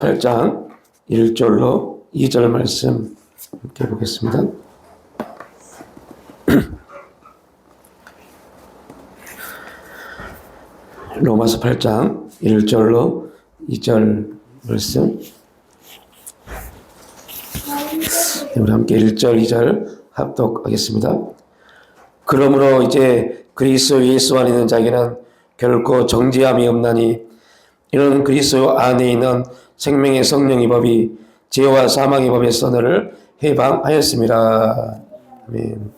8장 1절로 2절 말씀 함께 보겠습니다. 로마서 8장 1절로 2절 말씀. 우리 함께 1절 2절 합독하겠습니다. 그러므로 이제 그리스도 예수 안에 있는 자에게는 결코 정죄함이 없나니 이는 그리스도 안에 있는 생명의 성령의 법이 죄와 사망의 법에서 너를 해방하였습니다. 아멘.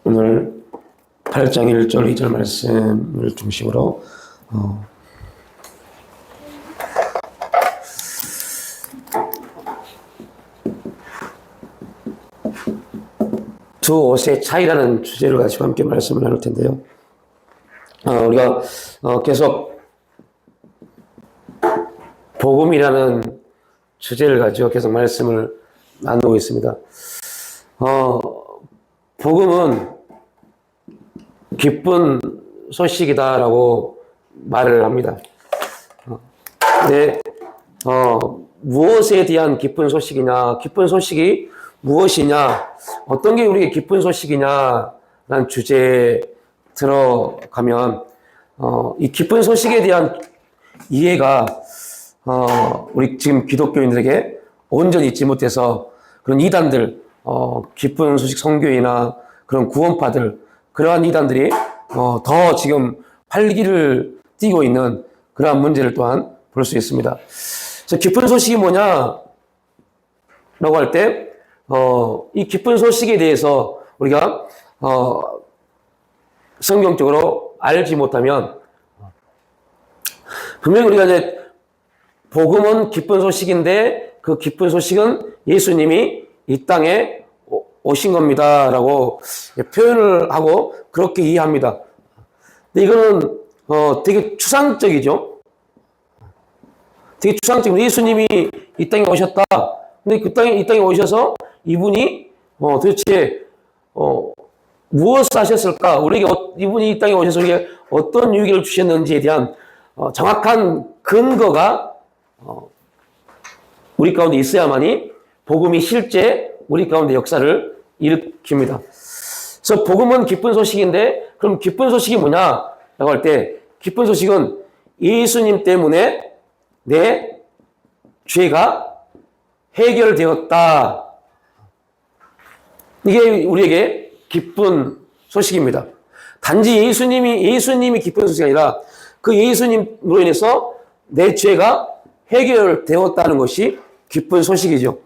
오늘 8장 1절 2절 말씀을 중심으로 두 옷의 차이라는 주제를 가지고 함께 말씀을 나눌 텐데요. 우리가 계속 복음이라는 주제를 가지고 계속 말씀을 나누고 있습니다. 복음은 기쁜 소식이다라고 말을 합니다. 근데 무엇에 대한 기쁜 소식이냐, 기쁜 소식이 무엇이냐, 어떤 게 우리에게 기쁜 소식이냐라는 주제에 들어가면 이 기쁜 소식에 대한 이해가 우리 지금 기독교인들에게 온전히 있지 못해서 그런 이단들, 기쁜 소식 선교회나 그런 구원파들, 그러한 이단들이 더 지금 활기를 띠고 있는 그러한 문제를 또한 볼 수 있습니다. 그래서 기쁜 소식이 뭐냐라고 할 때 이 기쁜 소식에 대해서 우리가 성경적으로 알지 못하면 분명히 우리가 이제 복음은 기쁜 소식인데 그 기쁜 소식은 예수님이 이 땅에 오신 겁니다라고 표현을 하고 그렇게 이해합니다. 근데 이거는 되게 추상적이죠. 되게 추상적이고 예수님이 이 땅에 오셨다. 근데 이 땅에 오셔서 이분이 도대체 무엇을 하셨을까? 우리에게 이분이 이 땅에 오셔서 우리에게 어떤 유익을 주셨는지에 대한 정확한 근거가 우리 가운데 있어야만이 복음이 실제 우리 가운데 역사를 일으킵니다. 그래서 복음은 기쁜 소식인데 그럼 기쁜 소식이 뭐냐라고 할 때 기쁜 소식은 예수님 때문에 내 죄가 해결되었다. 이게 우리에게 기쁜 소식입니다. 단지 예수님이 기쁜 소식이 아니라 그 예수님으로 인해서 내 죄가 해결되었다는 것이 기쁜 소식이죠.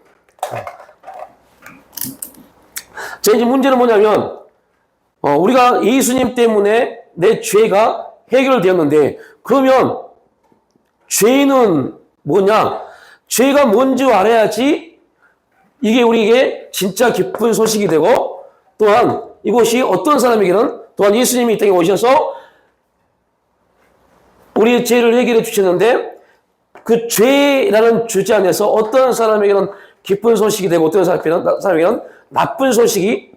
자, 이제 문제는 뭐냐면, 우리가 예수님 때문에 내 죄가 해결되었는데, 그러면 죄는 뭐냐? 죄가 뭔지 알아야지 이게 우리에게 진짜 기쁜 소식이 되고, 또한 이것이 어떤 사람에게는 또한 예수님이 이 땅에 오셔서 우리의 죄를 해결해 주셨는데 그 죄라는 주제 안에서 어떤 사람에게는 기쁜 소식이 되고 어떤 사람에게는 나쁜 소식이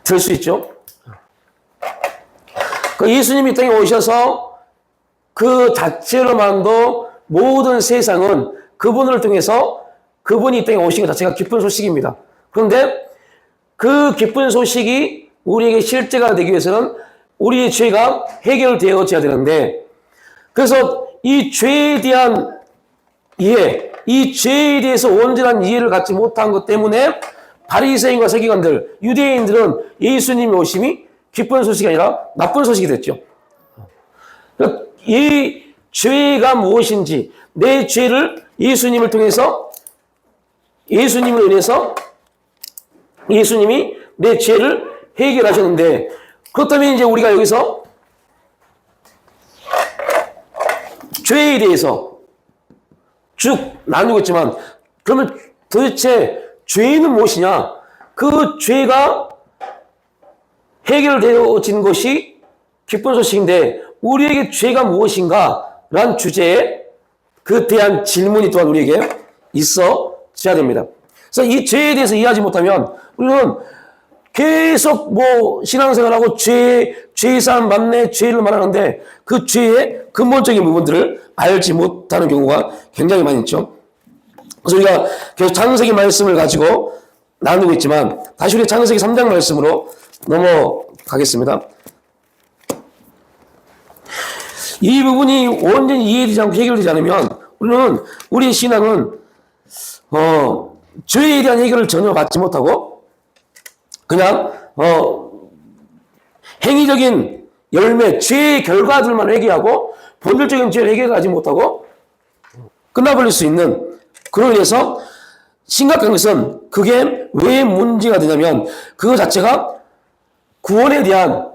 될 수 있죠. 그 예수님이 이 땅에 오셔서 그 자체로만도 모든 세상은 그분을 통해서 그분이 이 땅에 오신 것 자체가 기쁜 소식입니다. 그런데 그 기쁜 소식이 우리에게 실제가 되기 위해서는 우리의 죄가 해결되어져야 되는데, 그래서 이 죄에 대한 이해, 이 죄에 대해서 온전한 이해를 갖지 못한 것 때문에 바리새인과 서기관들, 유대인들은 예수님의 오심이 기쁜 소식이 아니라 나쁜 소식이 됐죠. 그러니까 이 죄가 무엇인지, 내 죄를 예수님을 통해서, 예수님을 인해서 예수님이 내 죄를 해결하셨는데, 그렇다면 이제 우리가 여기서 죄에 대해서 쭉 나누고 있지만, 그러면 도대체 죄는 무엇이냐? 그 죄가 해결되어진 것이 기쁜 소식인데, 우리에게 죄가 무엇인가? 라는 주제에 그 대한 질문이 또한 우리에게 있어야 됩니다. 그래서 이 죄에 대해서 이해하지 못하면 우리는 계속 뭐 신앙생활하고 죄의 삶 맞네, 죄를 말하는데 그 죄의 근본적인 부분들을 알지 못하는 경우가 굉장히 많이 있죠. 그래서 우리가 계속 창세기 말씀을 가지고 나누고 있지만 다시 우리 창세기 3장 말씀으로 넘어가겠습니다. 이 부분이 완전히 이해되지 않고 해결되지 않으면 우리는 우리의 신앙은 죄에 대한 해결을 전혀 받지 못하고 그냥 행위적인 열매, 죄의 결과들만 회개하고 본질적인 죄를 해결하지 못하고 끝나버릴 수 있는, 그로 인해서 심각한 것은 그게 왜 문제가 되냐면 그거 자체가 구원에 대한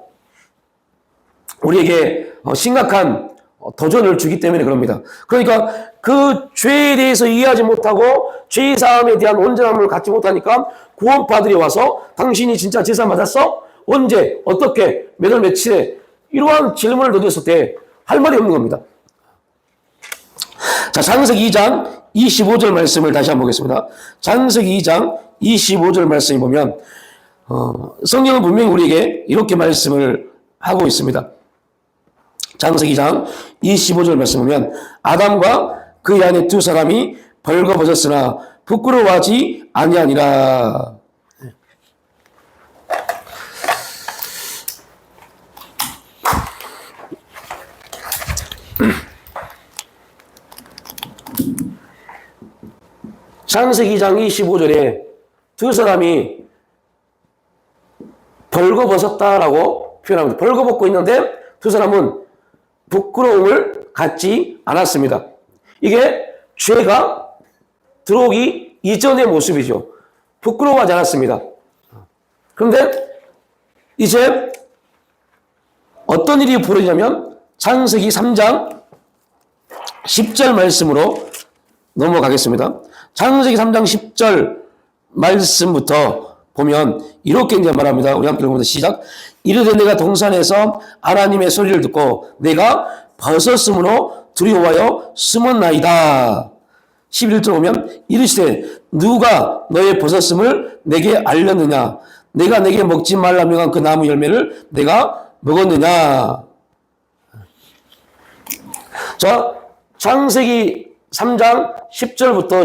우리에게 심각한 도전을 주기 때문에 그럽니다. 그러니까 그 죄에 대해서 이해하지 못하고 죄의 사함에 대한 온전함을 갖지 못하니까 구원파들이 와서 당신이 진짜 제사 맞았어? 언제? 어떻게? 몇 월 며칠에? 이러한 질문을 던졌을 때 할 말이 없는 겁니다. 자, 창세기 2장 25절 말씀을 다시 한번 보겠습니다. 창세기 2장 25절 말씀을 보면 성경은 분명히 우리에게 이렇게 말씀을 하고 있습니다. 창세기 2장 25절 말씀 보면 아담과 그 안에 두 사람이 벌거벗었으나 부끄러워하지 아니하니라. 창세기 2장 25절에 두 사람이 벌거벗었다라고 표현합니다. 벌거벗고 있는데 두 사람은 부끄러움을 갖지 않았습니다. 이게 죄가 들어오기 이전의 모습이죠. 부끄러워하지 않았습니다. 그런데 이제 어떤 일이 벌어지냐면 창세기 3장 10절 말씀으로 넘어가겠습니다. 창세기 3장 10절 말씀부터 보면 이렇게 이제 말합니다. 우리 함께 읽어보자. 시작. 이르되 내가 동산에서 하나님의 소리를 듣고 내가 벗었으므로 두려워하여 숨었나이다. 11절 보면 이르시되 누가 너의 벗었음을 내게 알렸느냐? 내가 내게 먹지 말라 명한 그 나무 열매를 내가 먹었느냐? 자, 창세기 3장 10절부터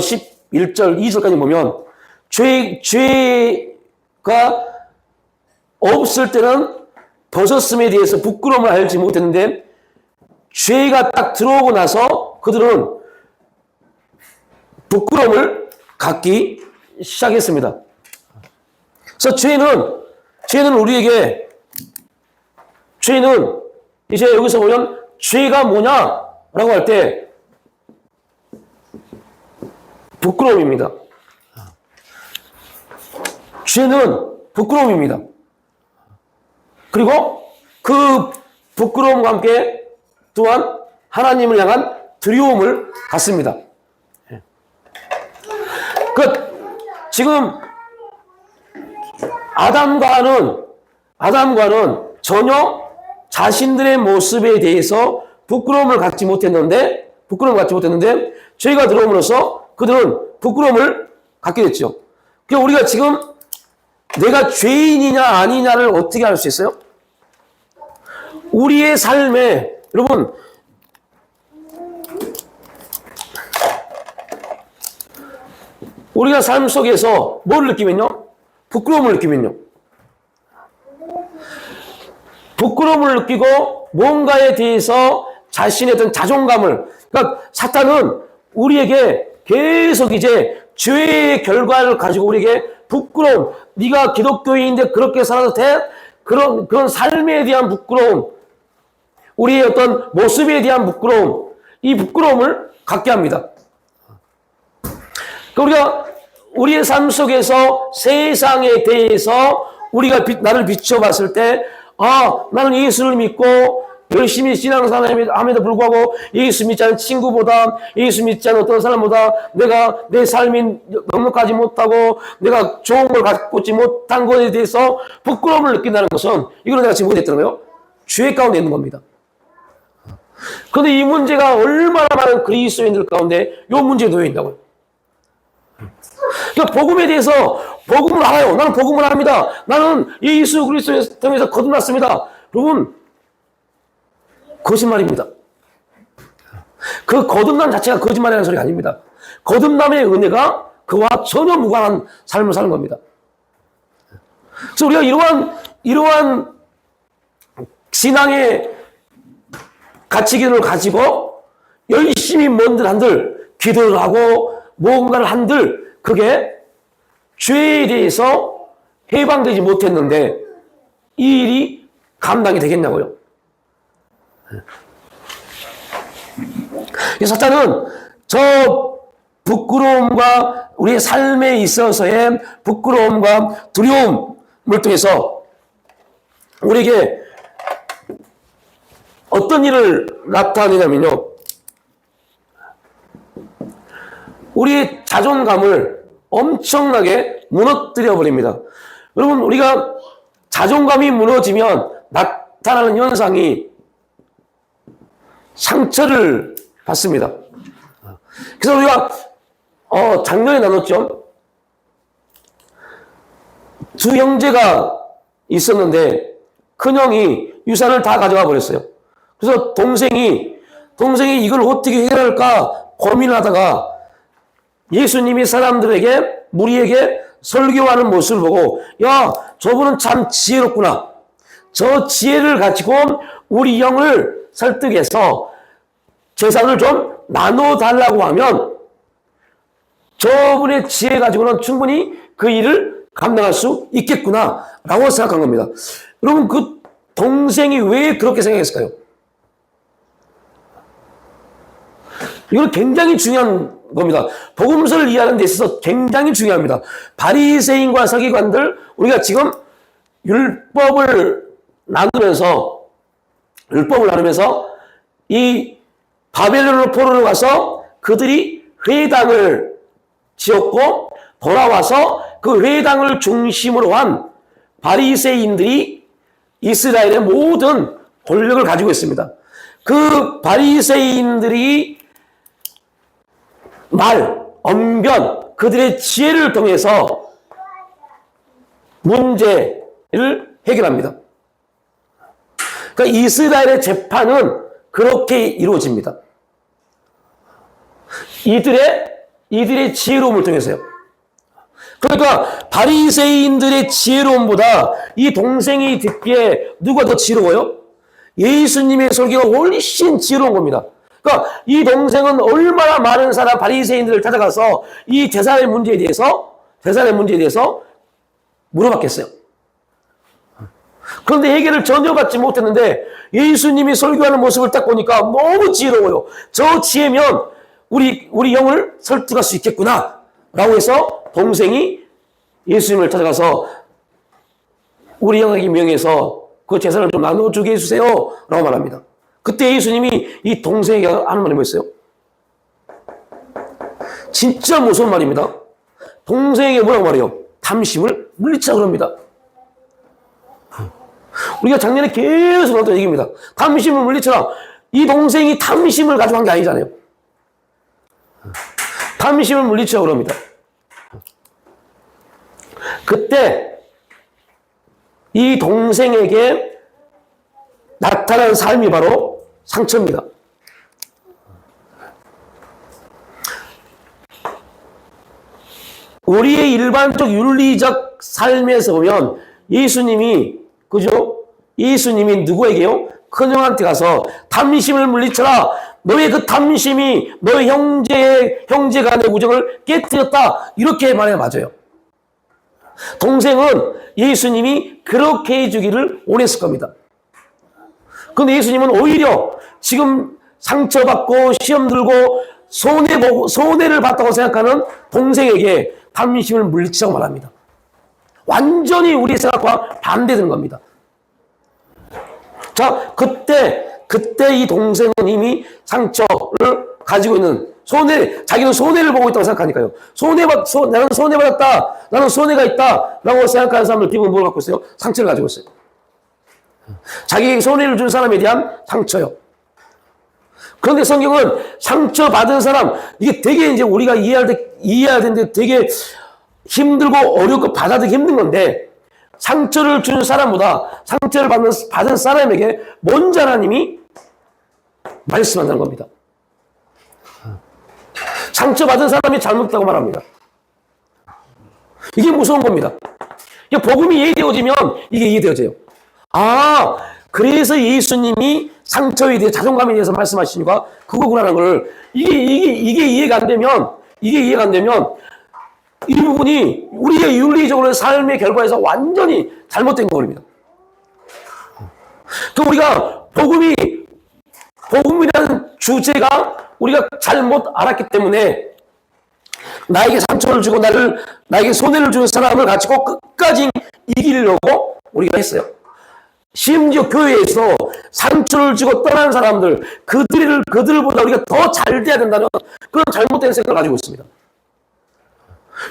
11절 2절까지 보면 죄가 없을 때는 벗었음에 대해서 부끄러움을 알지 못했는데 죄가 딱 들어오고 나서 그들은 부끄러움을 갖기 시작했습니다. 그래서 죄는 우리에게 죄는 이제 여기서 보면 죄가 뭐냐라고 할 때 부끄러움입니다. 죄는 부끄러움입니다. 그리고 그 부끄러움과 함께 또한 하나님을 향한 두려움을 갖습니다. 지금 아담과는 전혀 자신들의 모습에 대해서 부끄러움을 갖지 못했는데 죄가 들어옴으로써 그들은 부끄러움을 갖게 됐죠. 그러니까 우리가 지금 내가 죄인이냐 아니냐를 어떻게 알 수 있어요? 우리의 삶에 여러분 우리가 삶 속에서 뭘 느끼면요? 부끄러움을 느끼면요. 부끄러움을 느끼고 뭔가에 대해서 자신의 어떤 자존감을, 그러니까 사탄은 우리에게 계속 이제 죄의 결과를 가지고 우리에게 부끄러움, 네가 기독교인인데 그렇게 살아도 돼? 그런 삶에 대한 부끄러움, 우리의 어떤 모습에 대한 부끄러움, 이 부끄러움을 갖게 합니다. 우리가 우리의 삶 속에서 세상에 대해서 우리가 나를 비춰봤을 때, 나는 예수를 믿고 열심히 신앙생활함에도 불구하고 예수 믿지 않은 친구보다, 예수 믿지 않은 어떤 사람보다 내가 내 삶이 넉넉하지 못하고 내가 좋은 걸 갖고 있지 못한 것에 대해서 부끄러움을 느낀다는 것은, 이거는 내가 지금 못했다는 거예요. 죄 가운데 있는 겁니다. 그런데 이 문제가 얼마나 많은 그리스도인들 가운데 이 문제에 놓여 있다고요. 그러니까 복음에 대해서 복음을 알아요. 나는 복음을 압니다. 나는 예수 그리스도를 통해서 거듭났습니다. 여러분, 거짓말입니다. 그 거듭남 자체가 거짓말이라는 소리가 아닙니다. 거듭남의 은혜가 그와 전혀 무관한 삶을 사는 겁니다. 그래서 우리가 이러한 신앙의 가치기를 가지고 열심히 뭔들 한들 기도를 하고 뭔가를 한들 그게 죄에 대해서 해방되지 못했는데 이 일이 감당이 되겠냐고요. 사탄은 저 부끄러움과 우리의 삶에 있어서의 부끄러움과 두려움을 통해서 우리에게 어떤 일을 나타내냐면요, 우리의 자존감을 엄청나게 무너뜨려 버립니다. 여러분, 우리가 자존감이 무너지면 나타나는 현상이 상처를 받습니다. 그래서 우리가 작년에 나눴죠. 두 형제가 있었는데 큰형이 유산을 다 가져가 버렸어요. 그래서 동생이 이걸 어떻게 해결할까 고민하다가 예수님이 사람들에게, 무리에게 설교하는 모습을 보고, 야, 저분은 참 지혜롭구나. 저 지혜를 가지고 우리 영을 설득해서 재산을 좀 나눠달라고 하면 저분의 지혜 가지고는 충분히 그 일을 감당할 수 있겠구나 라고 생각한 겁니다. 여러분, 그 동생이 왜 그렇게 생각했을까요? 이건 굉장히 중요한 겁니다. 복음서를 이해하는 데 있어서 굉장히 중요합니다. 바리새인과 서기관들, 우리가 지금 율법을 나누면서 이 바벨론으로 포로로 가서 그들이 회당을 지었고 돌아와서 그 회당을 중심으로 한 바리새인들이 이스라엘의 모든 권력을 가지고 있습니다. 그 바리새인들이 언변, 그들의 지혜를 통해서 문제를 해결합니다. 그러니까 이스라엘의 재판은 그렇게 이루어집니다. 이들의 지혜로움을 통해서요. 그러니까 바리새인들의 지혜로움보다 이 동생이 듣기에 누가 더 지혜로워요? 예수님의 설교가 훨씬 지혜로운 겁니다. 그러니까 이 동생은 얼마나 많은 사람 바리새인들을 찾아가서 이 재산의 문제에 대해서 물어봤겠어요. 그런데 해결을 전혀 받지 못했는데 예수님이 설교하는 모습을 딱 보니까 너무 지혜로워요. 저 지혜면 우리 영을 설득할 수 있겠구나 라고 해서 동생이 예수님을 찾아가서 우리 영에게 명해서 그 재산을 좀 나눠주게 해주세요 라고 말합니다. 그때 예수님이 이 동생에게 하는 말이 뭐였어요? 진짜 무서운 말입니다. 동생에게 뭐라고 말해요? 탐심을 물리치라 그럽니다. 우리가 작년에 계속 나왔던 얘기입니다. 탐심을 물리쳐라. 이 동생이 탐심을 가지고 한 게 아니잖아요. 탐심을 물리치라 그럽니다. 그때 이 동생에게 나타난 삶이 바로 상처입니다. 우리의 일반적 윤리적 삶에서 보면 예수님이 누구에게요? 큰형한테 가서 탐심을 물리쳐라. 너의 그 탐심이 너의 형제 간의 우정을 깨뜨렸다. 이렇게 말해야 맞아요. 동생은 예수님이 그렇게 해주기를 원했을 겁니다. 그런데 예수님은 오히려 지금 상처받고 시험 들고 손해를 봤다고 생각하는 동생에게 탐심을 물리치라고 말합니다. 완전히 우리의 생각과 반대되는 겁니다. 자, 그때 이 동생은 이미 상처를 가지고 있는 자기는 손해를 보고 있다고 생각하니까요. 나는 손해받았다. 나는 손해가 있다. 라고 생각하는 사람들 기본은 뭘 갖고 있어요? 상처를 가지고 있어요. 자기에게 손해를 준 사람에 대한 상처요. 그런데 성경은 상처받은 사람, 이게 되게 이제 우리가 이해해야 되는데 되게 힘들고 어렵고 받아들이기 힘든 건데 상처를 주는 사람보다 상처를 받은 사람에게 먼저 하나님이 말씀한다는 겁니다. 상처받은 사람이 잘못했다고 말합니다. 이게 무서운 겁니다. 복음이 이해되어지면 이게 이해되어져요. 아, 그래서 예수님이 상처에 대해 자존감에 대해서 말씀하시니까 그거구나라는 걸 이게 이해가 안 되면 이 부분이 우리의 윤리적으로 삶의 결과에서 완전히 잘못된 겁니다. 그 우리가 복음이라는 주제가 우리가 잘못 알았기 때문에 나에게 상처를 주고 나에게 손해를 주는 사람을 가지고 끝까지 이기려고 우리가 했어요. 심지어 교회에서 상처를 주고 떠난 사람들, 그들보다 우리가 더 잘 돼야 된다는 그런 잘못된 생각을 가지고 있습니다.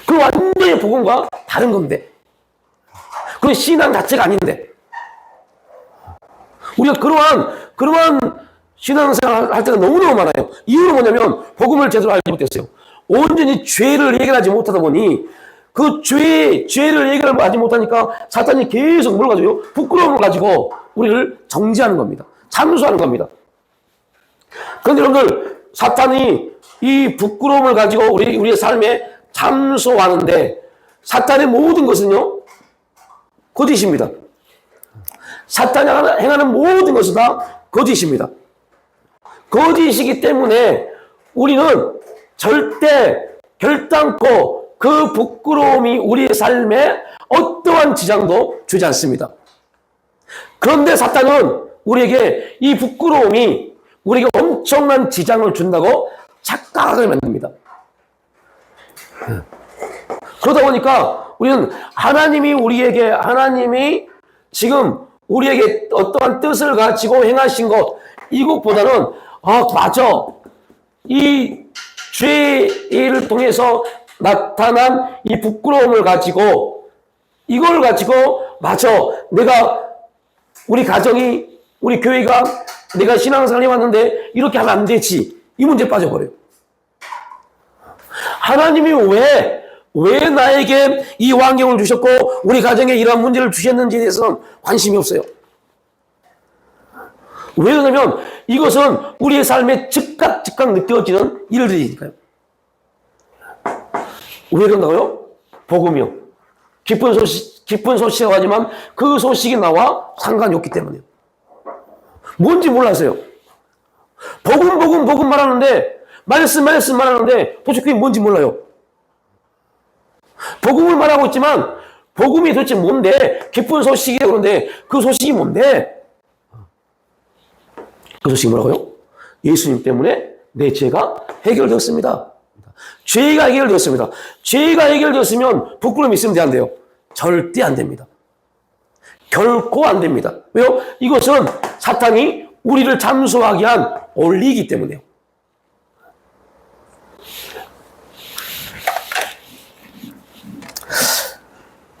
그 완전히 복음과 다른 건데, 그건 신앙 자체가 아닌데, 우리가 그러한 신앙생활 할 때가 너무너무 많아요. 이유는 뭐냐면 복음을 제대로 알지 못했어요. 온전히 죄를 해결하지 못하다 보니 그 죄를 해결하지 못하니까 사탄이 계속 뭘 가지고요? 부끄러움을 가지고 우리를 정지하는 겁니다. 참수하는 겁니다. 그런데 여러분들, 사탄이 이 부끄러움을 가지고 우리의 삶에 참소하는데 사탄의 모든 것은요, 거짓입니다. 사탄이 행하는 모든 것은 다 거짓입니다. 거짓이기 때문에 우리는 절대 결단코 그 부끄러움이 우리의 삶에 어떠한 지장도 주지 않습니다. 그런데 사탄은 우리에게 이 부끄러움이 우리에게 엄청난 지장을 준다고 착각을 만듭니다. 그러다 보니까 우리는 하나님이 지금 우리에게 어떠한 뜻을 가지고 행하신 것, 이것보다는 맞아, 이 죄를 통해서 나타난 이 부끄러움을 가지고 이걸 가지고 맞아, 우리 가정이, 우리 교회가 내가 신앙생활 해왔는데 이렇게 하면 안 되지, 이 문제에 빠져버려요. 하나님이 왜 나에게 이 환경을 주셨고 우리 가정에 이러한 문제를 주셨는지에 대해서는 관심이 없어요. 왜 그러냐면 이것은 우리의 삶에 즉각 느껴지는 일들이니까요. 왜 그런다고요? 복음이요. 기쁜 소식이라고 하지만 그 소식이 나와 상관이 없기 때문에요. 뭔지 몰라서요. 복음 말하는데, 말씀 말하는데 도대체 그게 뭔지 몰라요. 복음을 말하고 있지만 복음이 도대체 뭔데? 기쁜 소식이라고 그러는데 그 소식이 뭔데? 그 소식이 뭐라고요? 예수님 때문에 내 죄가 해결되었습니다. 죄가 해결되었습니다. 죄가 해결되었으면 부끄러움이 있으면 안 돼요? 절대 안 됩니다. 결코 안 됩니다. 왜요? 이것은 사탄이 우리를 잠수하게 한 원리이기 때문에요.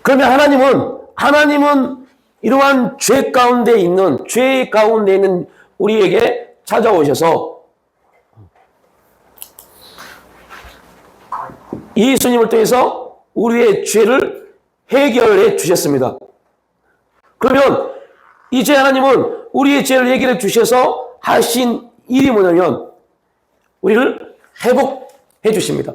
그러면 하나님은 이러한 죄 가운데 있는 우리에게 찾아오셔서 예수님을 통해서 우리의 죄를 해결해 주셨습니다. 그러면 이제 하나님은 우리의 죄를 해결해 주셔서 하신 일이 뭐냐면 우리를 회복해 주십니다.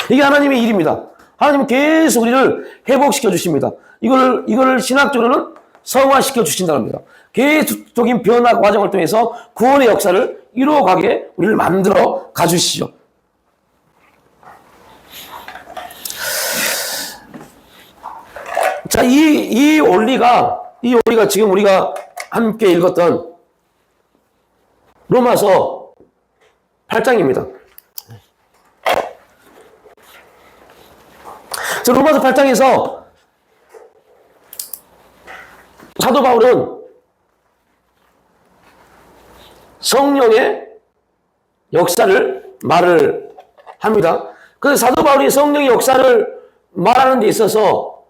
이게 하나님의 일입니다. 하나님은 계속 우리를 회복시켜 주십니다. 이걸 신학적으로는 성화시켜 주신다는 겁니다. 계속적인 변화 과정을 통해서 구원의 역사를 이루어가게 우리를 만들어 가주시죠. 자, 이 원리가 지금 우리가 함께 읽었던 로마서 8장입니다. 로마서 8장에서 사도 바울은 성령의 역사를 말을 합니다. 그래서 사도 바울이 성령의 역사를 말하는 데 있어서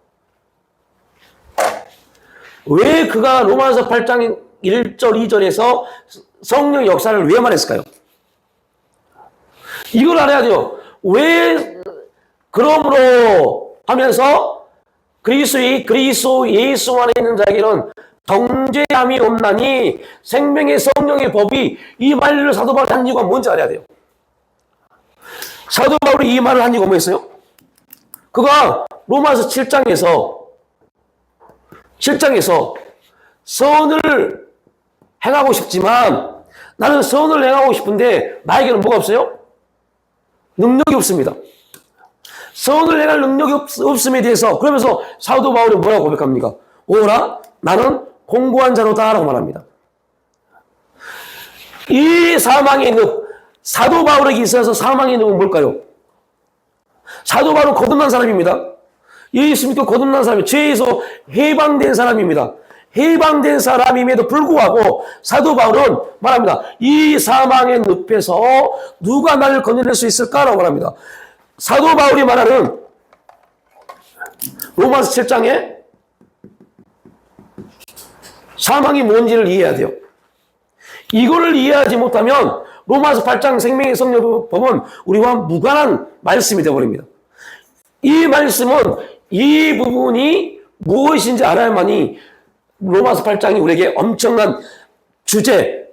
왜 그가 로마서 8장 1절 2절에서 성령의 역사를 왜 말했을까요? 이걸 알아야 돼요. 왜 그러므로 하면서 그리스도 예수 안에 있는 자에게는 정죄함이 없나니 생명의 성령의 법이 이 말을 사도 바울이 한 이유가 뭔지 알아야 돼요. 사도 바울이 이 말을 한 이유가 뭐였어요? 그가 로마서 7장에서 선을 행하고 싶지만 나는 선을 행하고 싶은데 나에게는 뭐가 없어요? 능력이 없습니다. 선을 행할 능력이 없음에 대해서 그러면서 사도 바울이 뭐라고 고백합니까? 오라 나는 공고한 자로다 라고 말합니다. 이 사망의 늪, 사도 바울에게 있어서 사망의 늪은 뭘까요? 사도 바울은 거듭난 사람입니다. 예수 믿고 거듭난 사람이 죄에서 해방된 사람입니다. 해방된 사람임에도 불구하고 사도 바울은 말합니다. 이 사망의 늪에서 누가 나를 건져낼 수 있을까라고 말합니다. 사도 바울이 말하는 로마서 7장에 사망이 뭔지를 이해해야 돼요. 이거를 이해하지 못하면 로마서 8장 생명의 성령법은 우리와 무관한 말씀이 되어버립니다. 이 말씀은 이 부분이 무엇인지 알아야만이 로마서 8장이 우리에게 엄청난 주제,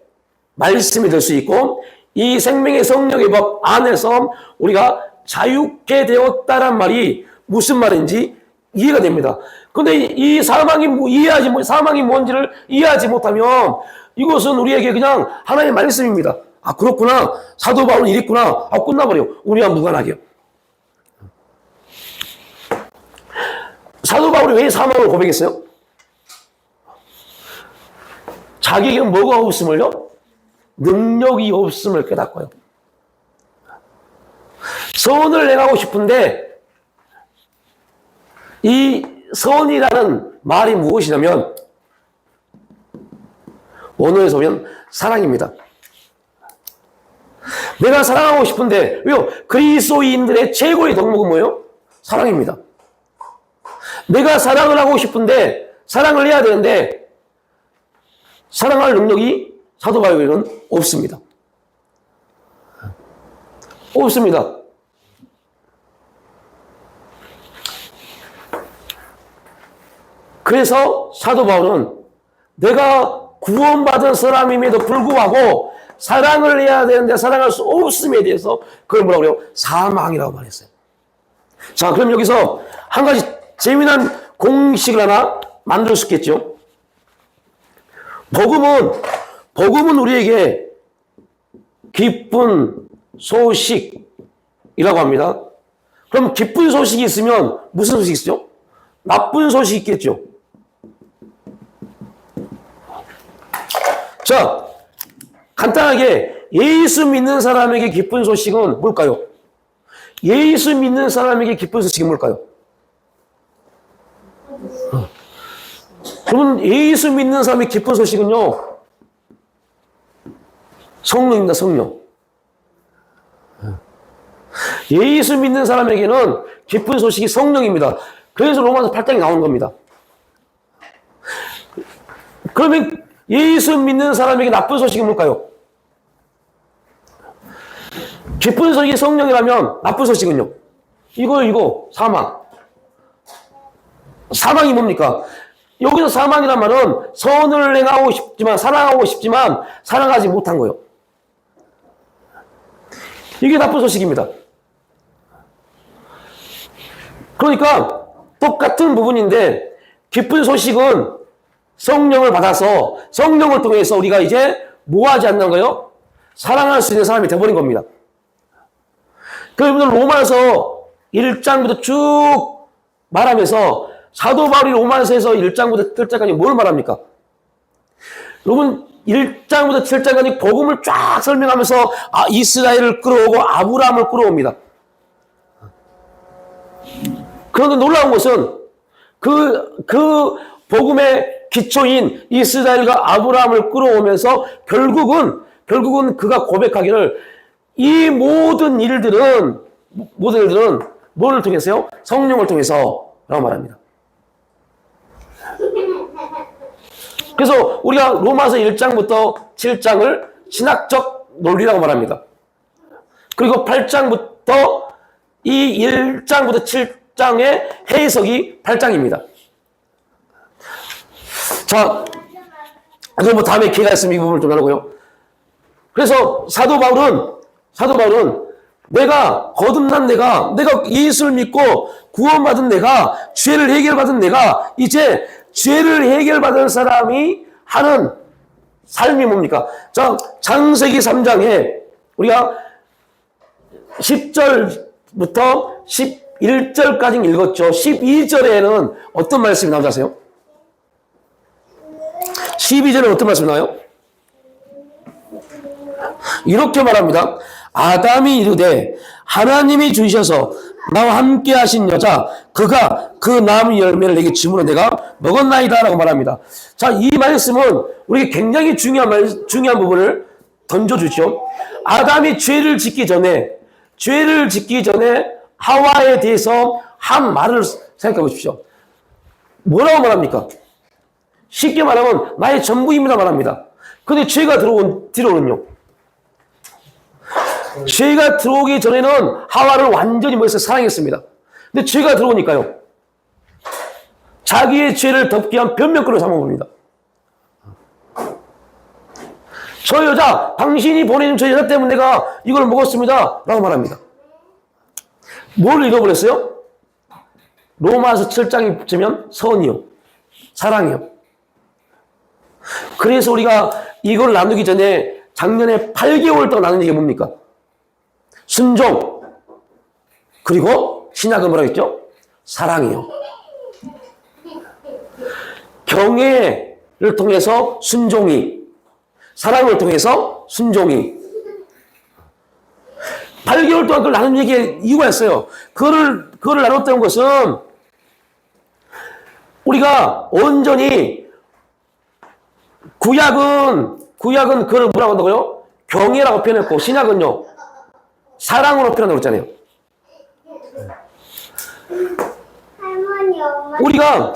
말씀이 될 수 있고 이 생명의 성령의 법 안에서 우리가 자유케 되었다란 말이 무슨 말인지 이해가 됩니다. 근데 이 사망이 뭔지를 이해하지 못하면 이것은 우리에게 그냥 하나의 말씀입니다. 아, 그렇구나. 사도 바울은 이랬구나. 아, 끝나버려. 우리와 무관하게. 사도 바울이 왜 사망을 고백했어요? 자기에게 뭐가 없음을요? 능력이 없음을 깨닫고요. 선을 행하고 싶은데 이 선이라는 말이 무엇이냐면 원어에서 보면 사랑입니다. 내가 사랑하고 싶은데 왜요? 그리스도인들의 최고의 덕목은 뭐예요? 사랑입니다. 내가 사랑을 하고 싶은데 사랑을 해야 되는데 사랑할 능력이 사도 바울에게는 없습니다. 없습니다. 그래서 사도 바울은 내가 구원받은 사람임에도 불구하고 사랑을 해야 되는데 사랑할 수 없음에 대해서 그걸 뭐라고 그래요? 사망이라고 말했어요. 자, 그럼 여기서 한 가지 재미난 공식을 하나 만들 수 있겠죠? 복음은 우리에게 기쁜 소식이라고 합니다. 그럼 기쁜 소식이 있으면 무슨 소식이 있죠? 나쁜 소식이 있겠죠? 자, 간단하게 예수 믿는 사람에게 기쁜 소식은 뭘까요? 예수 믿는 사람에게 기쁜 소식이 뭘까요? 그러면 예수 믿는 사람의 기쁜 소식은요, 성령입니다, 성령. 예수 믿는 사람에게는 기쁜 소식이 성령입니다. 그래서 로마서 8장에 나오는 겁니다. 그러면 예수 믿는 사람에게 나쁜 소식이 뭘까요? 기쁜 소식이 성령이라면 나쁜 소식은요? 이거 사망. 사망이 뭡니까? 여기서 사망이란 말은 선을 행하고 싶지만 사랑하고 싶지만 사랑하지 못한 거예요. 이게 나쁜 소식입니다. 그러니까 똑같은 부분인데 기쁜 소식은 성령을 받아서 성령을 통해서 우리가 이제 뭐 하지 않는 거예요? 사랑할 수 있는 사람이 되어버린 겁니다. 그러면 로마서 1장부터 쭉 말하면서 사도 바울이 로마서에서 1장부터 7장까지 뭘 말합니까? 여러분 1장부터 7장까지 복음을 쫙 설명하면서 이스라엘을 끌어오고 아브라함을 끌어옵니다. 그런데 놀라운 것은 그 복음의 기초인 이스라엘과 아브라함을 끌어오면서 결국은 그가 고백하기를 이 모든 일들은 뭐를 통해서요? 성령을 통해서 라고 말합니다. 그래서 우리가 로마서 1장부터 7장을 신학적 논리라고 말합니다. 그리고 8장부터 이 1장부터 7장의 해석이 8장입니다. 자, 그럼 뭐 다음에 기회가 있으면 이 부분을 좀 나누고요. 그래서 사도 바울은 내가 거듭난 내가 예수를 믿고 구원받은 내가 죄를 해결받은 내가 이제 죄를 해결받은 사람이 하는 삶이 뭡니까? 자, 창세기 3장에 우리가 10절부터 11절까지 읽었죠. 12절에는 어떤 말씀이 나오지 아세요? 12절에 어떤 말씀이 나와요? 이렇게 말합니다. 아담이 이르되 하나님이 주셔서 나와 함께 하신 여자 그가 그 나무 열매를 내게 주므로 내가 먹었나이다 라고 말합니다. 자, 이 말씀은 우리에게 굉장히 중요한 부분을 던져주죠. 아담이 죄를 짓기 전에 하와에 대해서 한 말을 생각해 보십시오. 뭐라고 말합니까? 쉽게 말하면 나의 전부입니다 말합니다. 근데 죄가 들어온 뒤로는요. 죄가 들어오기 전에는 하와를 완전히 사랑했습니다. 근데 죄가 들어오니까요. 자기의 죄를 덮기 위한 변명거리로 삼아봅니다. 저 여자, 당신이 보내준 저 여자 때문에 내가 이걸 먹었습니다. 라고 말합니다. 뭘 읽어버렸어요? 로마서 7장이 붙이면 선이요. 사랑이요. 그래서 우리가 이걸 나누기 전에 작년에 8개월 동안 나눈 얘기가 뭡니까? 순종. 그리고 신약은 뭐라고 했죠? 사랑이요. 경애를 통해서 순종이, 사랑을 통해서 순종이. 8개월 동안 그걸 나눈 얘기에 이유가 있어요. 그거를 나눴다는 것은 우리가 온전히 구약은 그걸 뭐라고 한다고요? 경애라고 표현했고 신약은요 사랑으로 표현하고 있잖아요. 우리가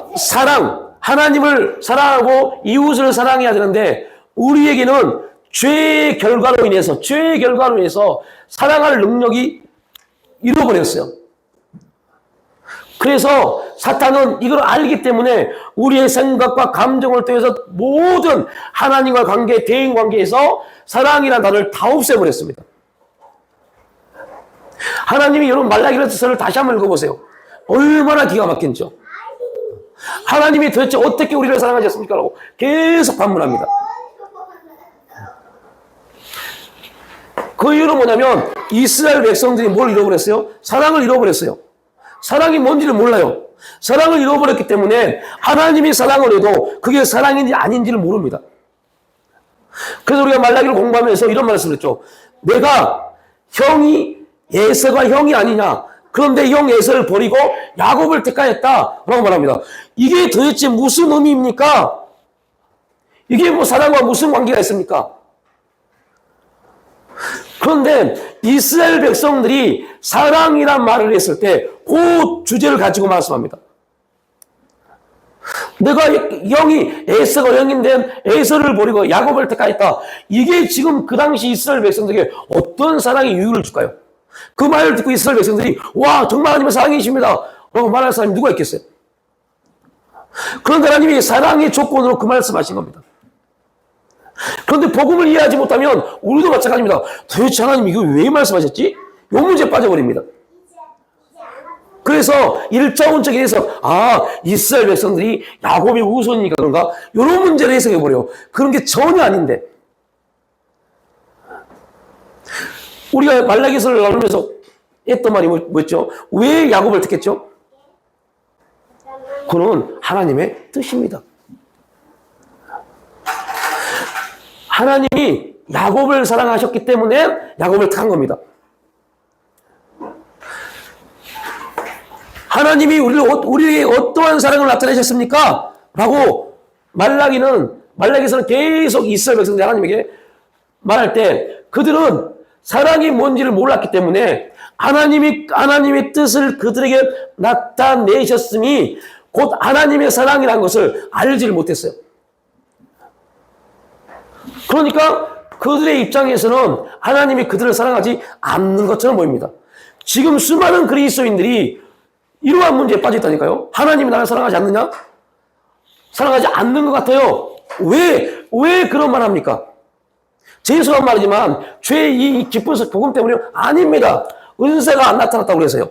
하나님을 사랑하고 이웃을 사랑해야 되는데 우리에게는 죄의 결과로 인해서 사랑할 능력이 잃어버렸어요. 그래서 사탄은 이걸 알기 때문에 우리의 생각과 감정을 통해서 모든 하나님과 관계, 대인 관계에서 사랑이라는 단어를 다 없애버렸습니다. 하나님이 여러분 말라기서를 다시 한번 읽어보세요. 얼마나 기가 막힌죠. 하나님이 도대체 어떻게 우리를 사랑하셨습니까? 라고 계속 반문합니다. 그 이유는 뭐냐면 이스라엘 백성들이 뭘 잃어버렸어요? 사랑을 잃어버렸어요. 사랑이 뭔지를 몰라요. 사랑을 잃어버렸기 때문에 하나님이 사랑을 해도 그게 사랑인지 아닌지를 모릅니다. 그래서 우리가 말라기를 공부하면서 이런 말씀을 했죠. 내가 에서가 형이 아니냐. 그런데 형 에서를 버리고 야곱을 택하였다. 라고 말합니다. 이게 도대체 무슨 의미입니까? 이게 뭐 사랑과 무슨 관계가 있습니까? 그런데 이스라엘 백성들이 사랑이란 말을 했을 때 그 주제를 가지고 말씀합니다. 내가 형이 에서가 형인데 에서를 버리고 야곱을 택하였다. 이게 지금 그 당시 이스라엘 백성들에게 어떤 사랑의 이유를 줄까요? 그 말을 듣고 이스라엘 백성들이 와 정말 하나님의 사랑이십니다 라고 말할 사람이 누가 있겠어요? 그런데 하나님이 사랑의 조건으로 그 말씀하신 겁니다. 그런데 복음을 이해하지 못하면 우리도 마찬가지입니다. 도대체 하나님 이거 왜 말씀하셨지? 요 문제에 빠져버립니다. 그래서 일차원적인 해석, 이스라엘 백성들이 야곱이 우선이니까 그런가? 이런 문제를 해석해버려요. 그런 게 전혀 아닌데. 우리가 말라기서를 나누면서 했던 말이 뭐였죠? 왜 야곱을 택했죠? 그건 하나님의 뜻입니다. 하나님이 야곱을 사랑하셨기 때문에 야곱을 택한 겁니다. 하나님이 우리에게 어떠한 사랑을 나타내셨습니까? 라고 말라기서는 계속 이스라엘 백성들이 하나님에게 말할 때 그들은 사랑이 뭔지를 몰랐기 때문에 하나님의 뜻을 그들에게 나타내셨음이 곧 하나님의 사랑이라는 것을 알지를 못했어요. 그러니까 그들의 입장에서는 하나님이 그들을 사랑하지 않는 것처럼 보입니다. 지금 수많은 그리스도인들이 이러한 문제에 빠졌다니까요. 하나님이 나를 사랑하지 않느냐? 사랑하지 않는 것 같아요. 왜 그런 말 합니까? 죄송한 말이지만 죄의 이 기쁜 복음 때문에 아닙니다. 은혜가 안 나타났다고 그래서요.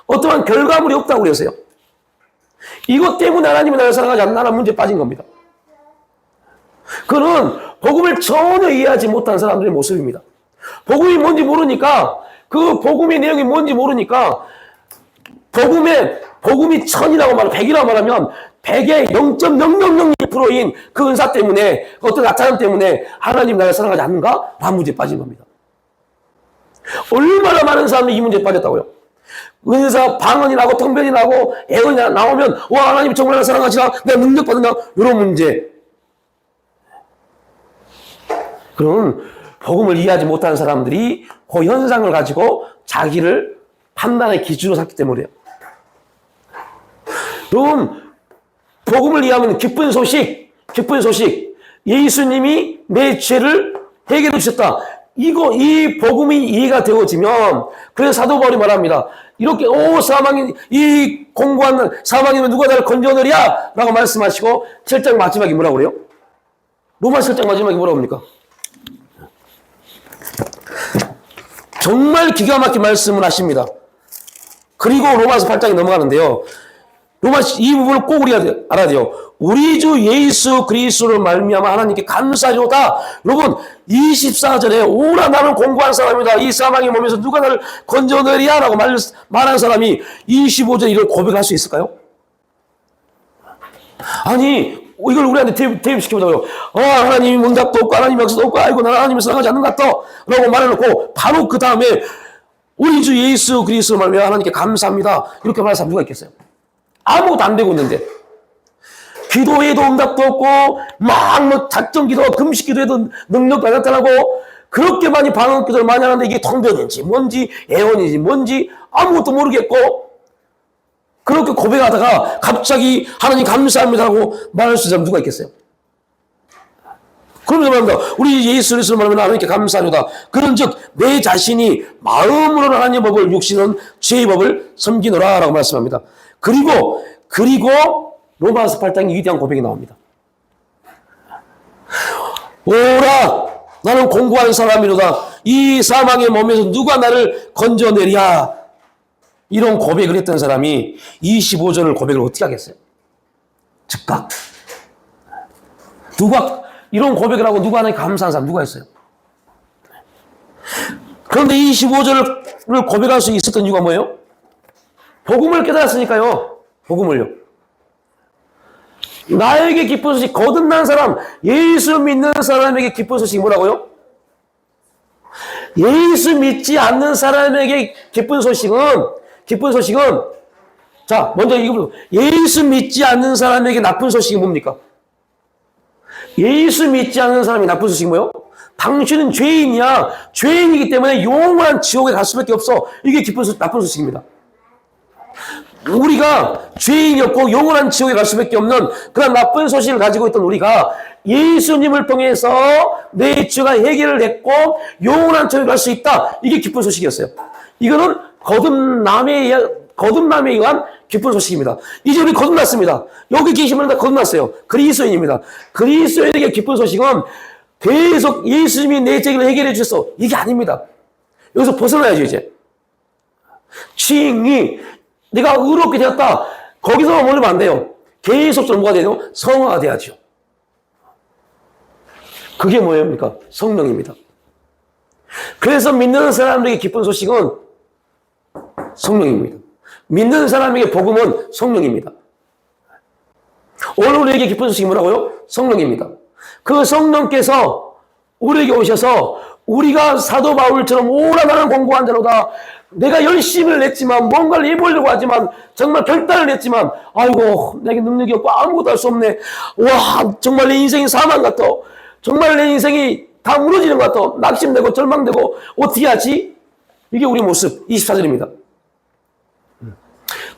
어떠한 결과물이 없다고 그래서요. 이것 때문에 하나님이 나를 사랑하지 않나라는 문제에 빠진 겁니다. 그는 복음을 전혀 이해하지 못한 사람들의 모습입니다. 복음이 뭔지 모르니까, 그 복음의 내용이 뭔지 모르니까, 복음이 1000이라고 말하면 100이라고 말하면 100의 0.0001%인 그 은사 때문에, 어떤 나타남 때문에 하나님 나를 사랑하지 않는가? 라는 문제에 빠진 겁니다. 얼마나 많은 사람이 이 문제에 빠졌다고요? 은사 방언이 나고 통변이 나고 애언이 나오면 와, 하나님 정말 나를 사랑하시나? 내가 능력 받느냐? 이런 문제. 그럼 복음을 이해하지 못하는 사람들이 그 현상을 가지고 자기를 판단의 기준으로 삼기 때문이에요. 그럼 복음을 이해하면 기쁜 소식. 예수님이 내 죄를 해결해 주셨다. 이 복음이 이해가 되어지면, 그래서 사도 바울이 말합니다. 이렇게, 이 공고한 사망이면 누가 나를 건져내랴? 라고 말씀하시고, 7장 마지막에 뭐라고 그래요? 로마 7장 마지막에 뭐라고 합니까? 정말 기가 막힌 말씀을 하십니다. 그리고 로마서 8장에 넘어가는데요. 이 부분을 꼭 우리가 알아야 돼요. 우리 주 예수 그리스도를 말미암아 하나님께 감사하리로다. 여러분, 24절에 오라 나는 공고한 사람이다. 이 사망의 몸에서 누가 나를 건져내리야? 라고 말한 사람이 25절에 이걸 고백할 수 있을까요? 아니, 이걸 우리한테 대입시켜보자고요. 하나님이 문답도 없고 하나님 역사도 없고 아이고 나는 하나님을 사랑하지 않는 것 같다 라고 말해놓고 바로 그 다음에 우리 주 예수 그리스도를 말미암아 하나님께 감사합니다. 이렇게 말하는 사람 누가 있겠어요? 아무것도 안 되고 있는데, 기도해도 응답도 없고 막 작정 기도, 금식 기도해도 능력도 안 나타나고 그렇게 많이 방언 기도를 많이 하는데 이게 통변인지 뭔지 애언인지 뭔지 아무것도 모르겠고 그렇게 고백하다가 갑자기 하나님 감사합니다라고 말할 수 있는 사람 누가 있겠어요? 그러면서 말합니다. 우리 예수 그리스도를 말하면 하나님께 감사합니다. 그런즉 내 자신이 마음으로 하나님의 법을, 육신은 죄의 법을 섬기노라 라고 말씀합니다. 그리고 로마서 8장에 위대한 고백이 나옵니다. 오라 나는 공고한 사람이로다. 이 사망의 몸에서 누가 나를 건져내랴. 이런 고백을 했던 사람이 25절을 고백을 어떻게 하겠어요? 즉각. 이런 고백을 하고 누가 하나님 감사한 사람 누가 있어요? 그런데 25절을 고백할 수 있었던 이유가 뭐예요? 복음을 깨달았으니까요. 복음을요. 나에게 기쁜 소식, 거듭난 사람, 예수 믿는 사람에게 기쁜 소식이 뭐라고요? 예수 믿지 않는 사람에게 기쁜 소식은, 자, 먼저 이거, 예수 믿지 않는 사람에게 나쁜 소식이 뭡니까? 예수 믿지 않는 사람이 나쁜 소식이 뭐예요? 당신은 죄인이야. 죄인이기 때문에 영원한 지옥에 갈 수밖에 없어. 이게 나쁜 소식입니다. 우리가 죄인이었고 영원한 지옥에 갈 수밖에 없는 그런 나쁜 소식을 가지고 있던 우리가 예수님을 통해서 내 죄가 해결을 했고 영원한 지옥에 갈 수 있다. 이게 기쁜 소식이었어요. 이거는 거듭남에 의한 기쁜 소식입니다. 이제 우리 거듭났습니다. 여기 계신 분은 다 거듭났어요. 그리스도인입니다. 그리스도인에게 기쁜 소식은 계속 예수님이 내 죄를 해결해 주셔서 이게 아닙니다. 여기서 벗어나야죠. 이제 칭이 내가 의롭게 되었다. 거기서만 머물면 안 돼요. 계속적으로 뭐가 돼요? 성화가 돼야죠. 그게 뭐입니까? 성령입니다. 그래서 믿는 사람들에게 기쁜 소식은 성령입니다. 믿는 사람에게 복음은 성령입니다. 오늘 우리에게 기쁜 소식이 뭐라고요? 성령입니다. 그 성령께서 우리에게 오셔서 우리가 사도 바울처럼 오라 나는 공고한 자로다. 내가 열심을 냈지만 뭔가를 해보려고 하지만 정말 결단을 냈지만 아이고 내게 능력이 없고 아무것도 할 수 없네. 와 정말 내 인생이 사망 같아. 정말 내 인생이 다 무너지는 것 같아. 낙심되고 절망되고 어떻게 하지? 이게 우리 모습 24절입니다.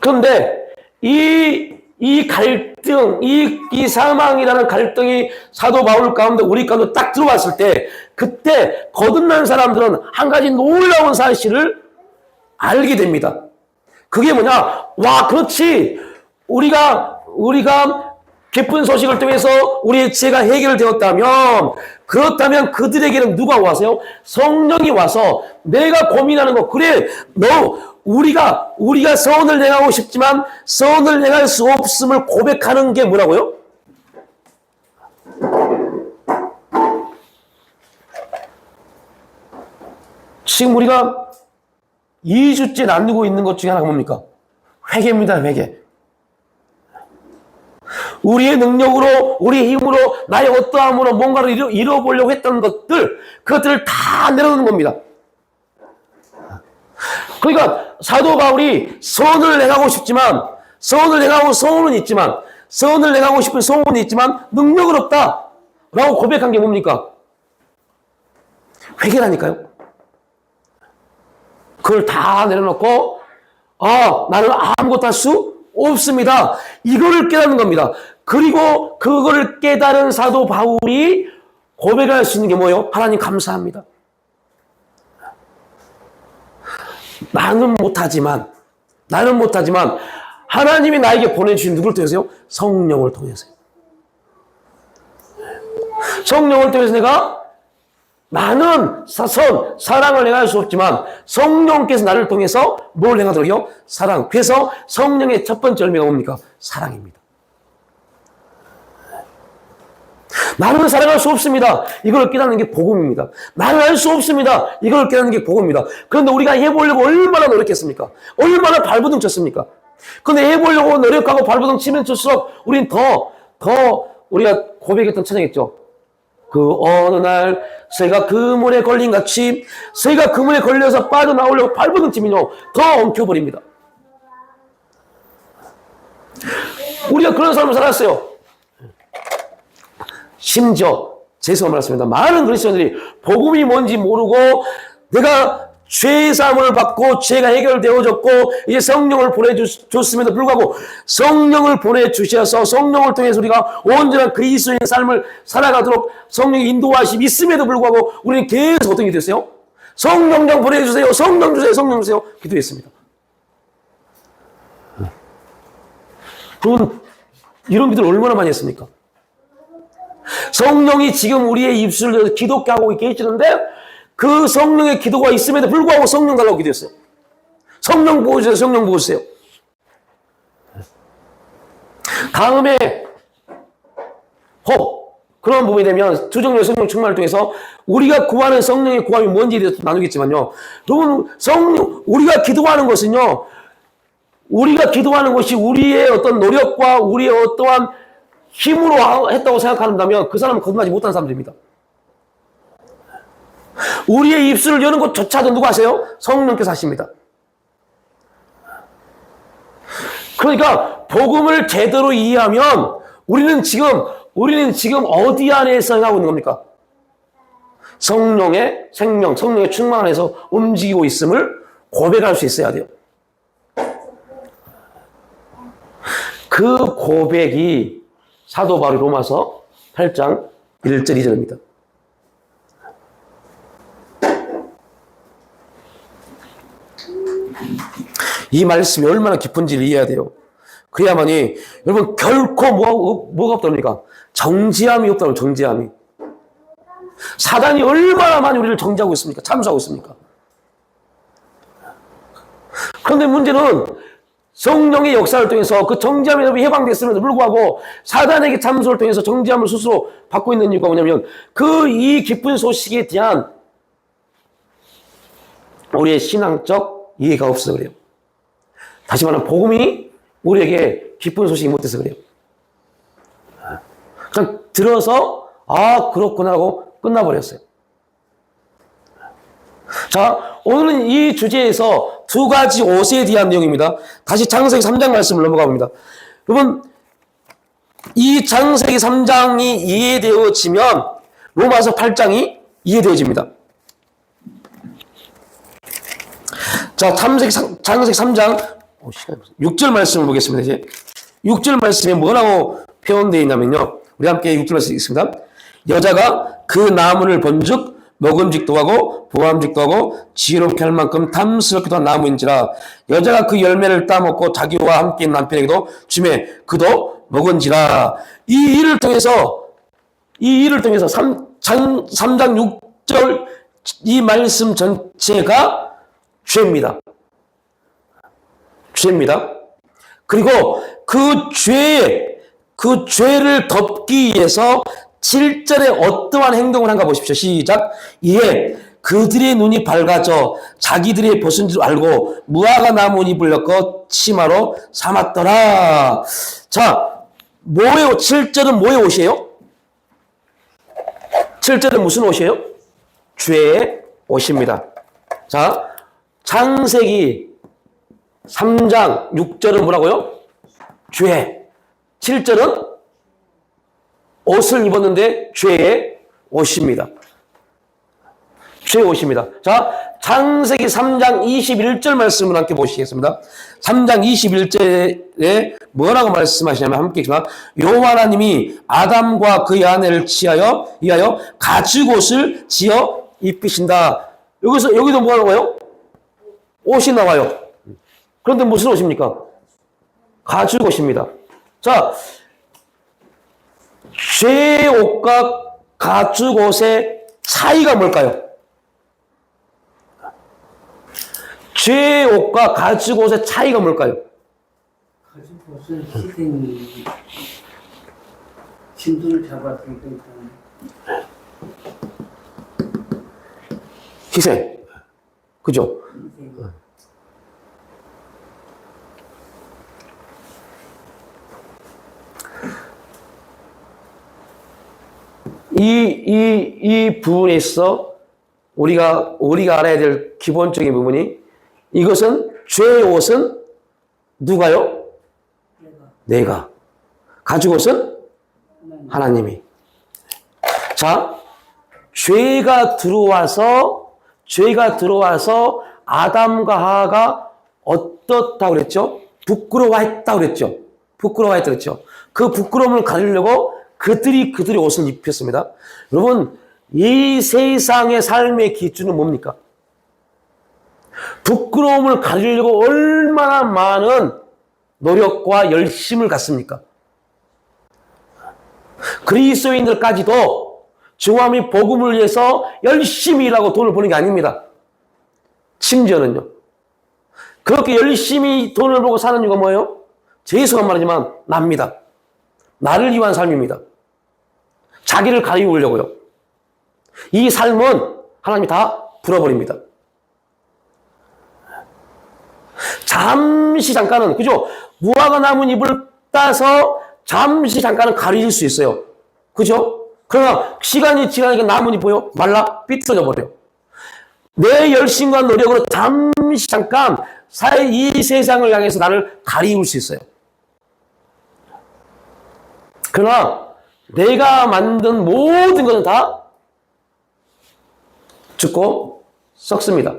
그런데 이 갈등, 이 사망이라는 갈등이 사도 바울 가운데 우리 가운데 딱 들어왔을 때 그때 거듭난 사람들은 한 가지 놀라운 사실을 알게 됩니다. 그게 뭐냐? 와, 그렇지. 우리가 기쁜 소식을 통해서 우리의 죄가 해결되었다면, 그렇다면 그들에게는 누가 와서요? 성령이 와서 내가 고민하는 거, 그래, 우리가 선을 행하고 싶지만 선을 행할 수 없음을 고백하는 게 뭐라고요? 지금 우리가 2주째 나누고 있는 것 중에 하나가 뭡니까? 회개입니다, 회개. 우리의 능력으로, 우리의 힘으로, 나의 어떠함으로 뭔가를 이뤄보려고 했던 것들, 그것들을 다 내려놓는 겁니다. 그러니까 사도 바울이 선을 행하고 싶지만, 선을 행하고 소원은 있지만, 선을 행하고 싶은 소원은 있지만 능력은 없다 라고 고백한 게 뭡니까? 회개라니까요. 그걸 다 내려놓고 나는 아무것도 할 수 없습니다. 이거를 깨닫는 겁니다. 그리고 그거를 깨달은 사도 바울이 고백할 수 있는 게 뭐예요? 하나님 감사합니다. 나는 못하지만 하나님이 나에게 보내주신 누구를 통해서요? 성령을 통해서요. 성령을 통해서 나는 사랑을 행할 수 없지만 성령께서 나를 통해서 뭘 행하도록요? 사랑. 그래서 성령의 첫 번째 열매가 뭡니까? 사랑입니다. 나는 사랑할 수 없습니다. 이걸 깨닫는 게 복음입니다. 나는 할 수 없습니다. 이걸 깨닫는 게 복음입니다. 그런데 우리가 해보려고 얼마나 노력했습니까? 얼마나 발버둥 쳤습니까? 그런데 해보려고 노력하고 발버둥 치면 칠수록 우린 더 우리가 고백했던 찬양했죠. 그 어느 날 새가 그물에 걸린 같이 새가 그물에 걸려서 빠져나오려고 발버둥 치면요 더 엉켜버립니다. 우리가 그런 삶을 살았어요. 심지어 죄송한 말씀입니다. 많은 그리스도인들이 복음이 뭔지 모르고 내가 죄사함을 받고 죄가 해결되어졌고 이제 성령을 보내줬음에도 불구하고 성령을 보내주셔서 성령을 통해서 우리가 온전한 그리스도인 삶을 살아가도록 성령의 인도하심이 있음에도 불구하고 우리는 계속 어떤 게 됐어요? 성령 좀 보내주세요. 성령 주세요. 성령 주세요. 기도했습니다. 그럼 이런 기도를 얼마나 많이 했습니까? 성령이 지금 우리의 입술을 기독게 하고 계시는데 그 성령의 기도가 있음에도 불구하고 성령 달라고 기도했어요. 성령 부어주세요. 성령 부어주세요. 다음에 그런 부분이 되면 두정령 성령 충만을 통해서 우리가 구하는 성령의 구함이 뭔지에 대해서 나누겠지만요. 여러분 우리가 기도하는 것은요. 우리가 기도하는 것이 우리의 어떤 노력과 우리의 어떠한 힘으로 했다고 생각한다면 그 사람은 거듭나지 못한 사람들입니다. 우리의 입술을 여는 것조차도 누가 하세요? 성령께서 하십니다. 그러니까 복음을 제대로 이해하면 우리는 지금 어디 안에서 행하고 있는 겁니까? 성령의 생명, 성령의 충만 안에서 움직이고 있음을 고백할 수 있어야 돼요. 그 고백이 사도 바울이 로마서 8장 1절 2절입니다. 이 말씀이 얼마나 깊은지를 이해해야 돼요. 그래야만이 여러분 결코 뭐가 없답니까? 정죄함이 없다고. 정죄함이. 사단이 얼마나 많이 우리를 정죄하고 있습니까? 참수하고 있습니까? 그런데 문제는 성령의 역사를 통해서 그 정죄함이 해방됐음에도 불구하고 사단에게 참수를 통해서 정죄함을 스스로 받고 있는 이유가 뭐냐면 이 기쁜 소식에 대한 우리의 신앙적 이해가 없어서 그래요. 다시 말하면 복음이 우리에게 기쁜 소식이 못 돼서 그래요. 그냥 들어서 그렇구나 하고 끝나버렸어요. 자, 오늘은 이 주제에서 두 가지 옷에 대한 내용입니다. 다시 창세기 3장 말씀을 넘어가 봅니다. 여러분, 이 창세기 3장이 이해되어지면 로마서 8장이 이해되어집니다. 자, 창세기 3장 6절 말씀을 보겠습니다. 이제 6절 말씀에 뭐라고 표현되어 있냐면요. 우리 함께 6절 말씀 읽습니다. 여자가 그 나무를 본즉 먹음직도 하고 보암직도 하고 지혜롭게 할 만큼 탐스럽기도 한 나무인지라 여자가 그 열매를 따먹고 자기와 함께 있는 남편에게도 주매 그도 먹은지라. 이 일을 통해서 3장 6절 이 말씀 전체가 죄입니다. 죄입니다. 그리고 그 죄를 덮기 위해서 7절에 어떠한 행동을 한가 보십시오. 시작. 이에 그들의 눈이 밝아져 자기들의 벗은 줄 알고 무화과 나무 잎을 엮어 치마로 삼았더라. 자, 7절은 뭐의 옷이에요? 7절은 무슨 옷이에요? 죄의 옷입니다. 자, 창세기 3장 6절은 뭐라고요? 죄. 7절은 옷을 입었는데 죄의 옷입니다. 죄의 옷입니다. 자, 창세기 3장 21절 말씀을 함께 보시겠습니다. 3장 21절에 뭐라고 말씀하시냐면 함께 읽지만 여호와 하나님이 아담과 그의 아내를 위하여 가죽옷을 지어 입히신다. 여기도 뭐가 나와요? 옷이 나와요. 그런데 무슨 옷입니까? 가죽옷입니다. 자, 죄의 옷과 가죽옷의 차이가 뭘까요? 죄의 옷과 가죽옷의 차이가 뭘까요? 가죽옷은 희생이 진도를 잡았으니까 희생. 그죠? 이 부분에 있어 우리가 알아야 될 기본적인 부분이 이것은 죄의 옷은 누가요? 내가. 가죽옷은 하나님이. 자, 죄가 들어와서 아담과 하와가 어떻다고 그랬죠? 부끄러워했다고 그랬죠? 부끄러워했다고 그랬죠? 그 부끄러움을 가리려고 그들이 옷을 입혔습니다. 여러분, 이 세상의 삶의 기준은 뭡니까? 부끄러움을 가리려고 얼마나 많은 노력과 열심을 갖습니까? 그리스도인들까지도 주와 및 복음을 위해서 열심히 일하고 돈을 버는 게 아닙니다. 심지어는요. 그렇게 열심히 돈을 벌고 사는 이유가 뭐예요? 죄송한 말이지만 납니다. 나를 위한 삶입니다. 자기를 가리우려고요. 이 삶은 하나님이 다 풀어버립니다. 잠깐은, 그죠? 무화과 나무 잎을 따서 잠깐은 가릴 수 있어요. 그죠? 그러나 시간이 지나니까 나뭇잎 보여? 말라 삐뚤어져 버려요. 내 열심과 노력으로 잠깐 이 세상을 향해서 나를 가리울 수 있어요. 그러나 내가 만든 모든 것은 다 죽고 썩습니다.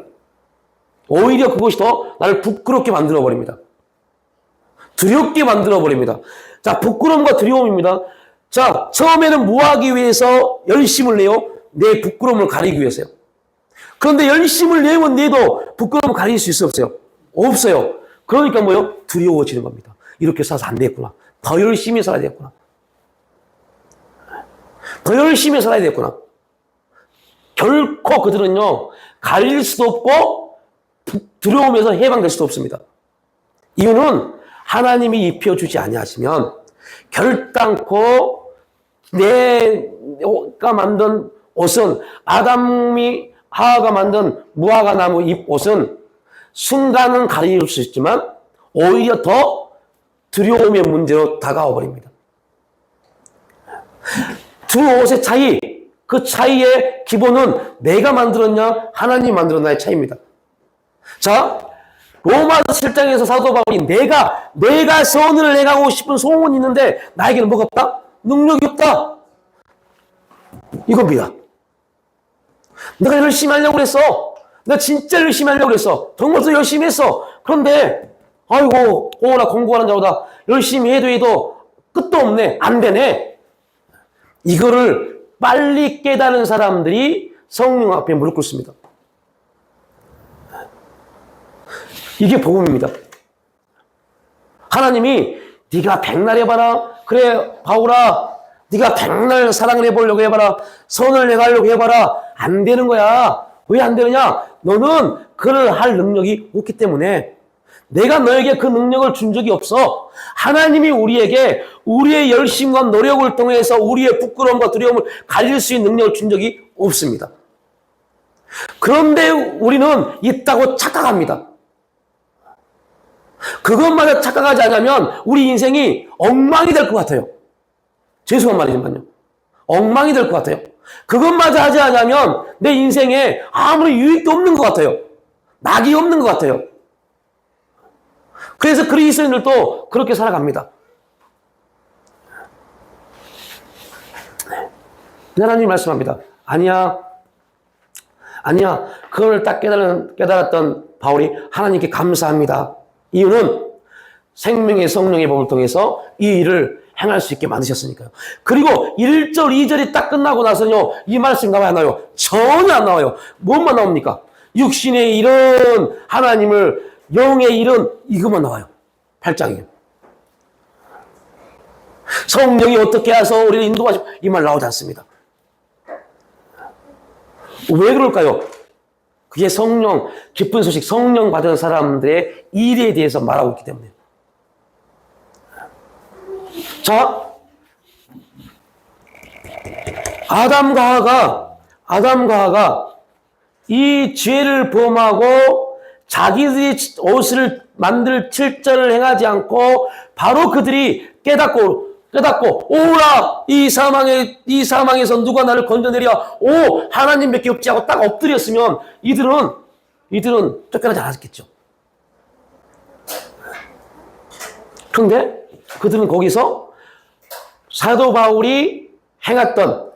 오히려 그것이 더 나를 부끄럽게 만들어버립니다. 두렵게 만들어버립니다. 자, 부끄러움과 두려움입니다. 자, 처음에는 뭐 하기 위해서 열심을 내요? 내 부끄러움을 가리기 위해서요. 그런데 열심을 내도 부끄러움을 가릴 수 없어요. 없어요. 그러니까 뭐요? 두려워지는 겁니다. 이렇게 살아서 안 되겠구나. 더 열심히 살아야 되겠구나. 더 열심히 살아야 되겠구나. 결코 그들은요, 가릴 수도 없고, 두려움에서 해방될 수도 없습니다. 이유는 하나님이 입혀주지 아니하시면 결단코 내가 만든 옷은 아담이 하와가 만든 무화과 나무 잎 옷은 순간은 가릴 수 있지만 오히려 더 두려움의 문제로 다가와 버립니다. 두 옷의 차이, 그 차이의 기본은 내가 만들었냐 하나님이 만들었냐의 차이입니다. 자, 로마서 7장에서 사도 바울이 내가 선을 행하고 싶은 소원이 있는데 나에게는 뭐가 없다? 능력이 없다. 이겁니다. 내가 열심히 하려고 그랬어. 내가 진짜 열심히 하려고 그랬어. 정말 더 열심히 했어. 그런데 아이고 나 공부하는 자보다 열심히 해도 끝도 없네. 안 되네. 이거를 빨리 깨달은 사람들이 성령 앞에 무릎 꿇습니다. 이게 복음입니다. 하나님이 네가 백날 해봐라. 그래 바울아, 네가 백날 사랑을 해보려고 해봐라. 선을 행하려고 해봐라. 안 되는 거야. 왜 안 되느냐? 너는 그를 할 능력이 없기 때문에. 내가 너에게 그 능력을 준 적이 없어. 하나님이 우리에게 우리의 열심과 노력을 통해서 우리의 부끄러움과 두려움을 가질 수 있는 능력을 준 적이 없습니다. 그런데 우리는 있다고 착각합니다. 그것마저 착각하지 않으면 우리 인생이 엉망이 될 것 같아요. 죄송한 말이지만요. 엉망이 될 것 같아요. 그것마저 하지 않으면 내 인생에 아무런 유익도 없는 것 같아요. 낙이 없는 것 같아요. 그래서 그리스도인들도 그렇게 살아갑니다. 하나님 말씀합니다. 아니야. 그걸 딱 깨달았던 바울이 하나님께 감사합니다. 이유는 생명의 성령의 법을 통해서 이 일을 행할 수 있게 만드셨으니까요. 그리고 1절, 2절이 딱 끝나고 나서요, 이 말씀 나와야 나와요? 전혀 안 나와요. 뭐만 나옵니까? 육신의 일은 하나님을, 영의 일은 이것만 나와요. 8장이에요. 성령이 어떻게 해서 우리를 인도하시고, 이 말 나오지 않습니다. 왜 그럴까요? 그게 성령, 기쁜 소식, 성령 받은 사람들의 일에 대해서 말하고 있기 때문에. 자, 아담과 하와가 이 죄를 범하고 자기들이 옷을 만들 칠전을 행하지 않고 바로 그들이 깨닫고 오라 이 사망에서 누가 나를 건져내랴 오 하나님밖에 없지 하고 딱 엎드렸으면 이들은 쫓겨나지 않았겠죠. 그런데 그들은 거기서 사도 바울이 행했던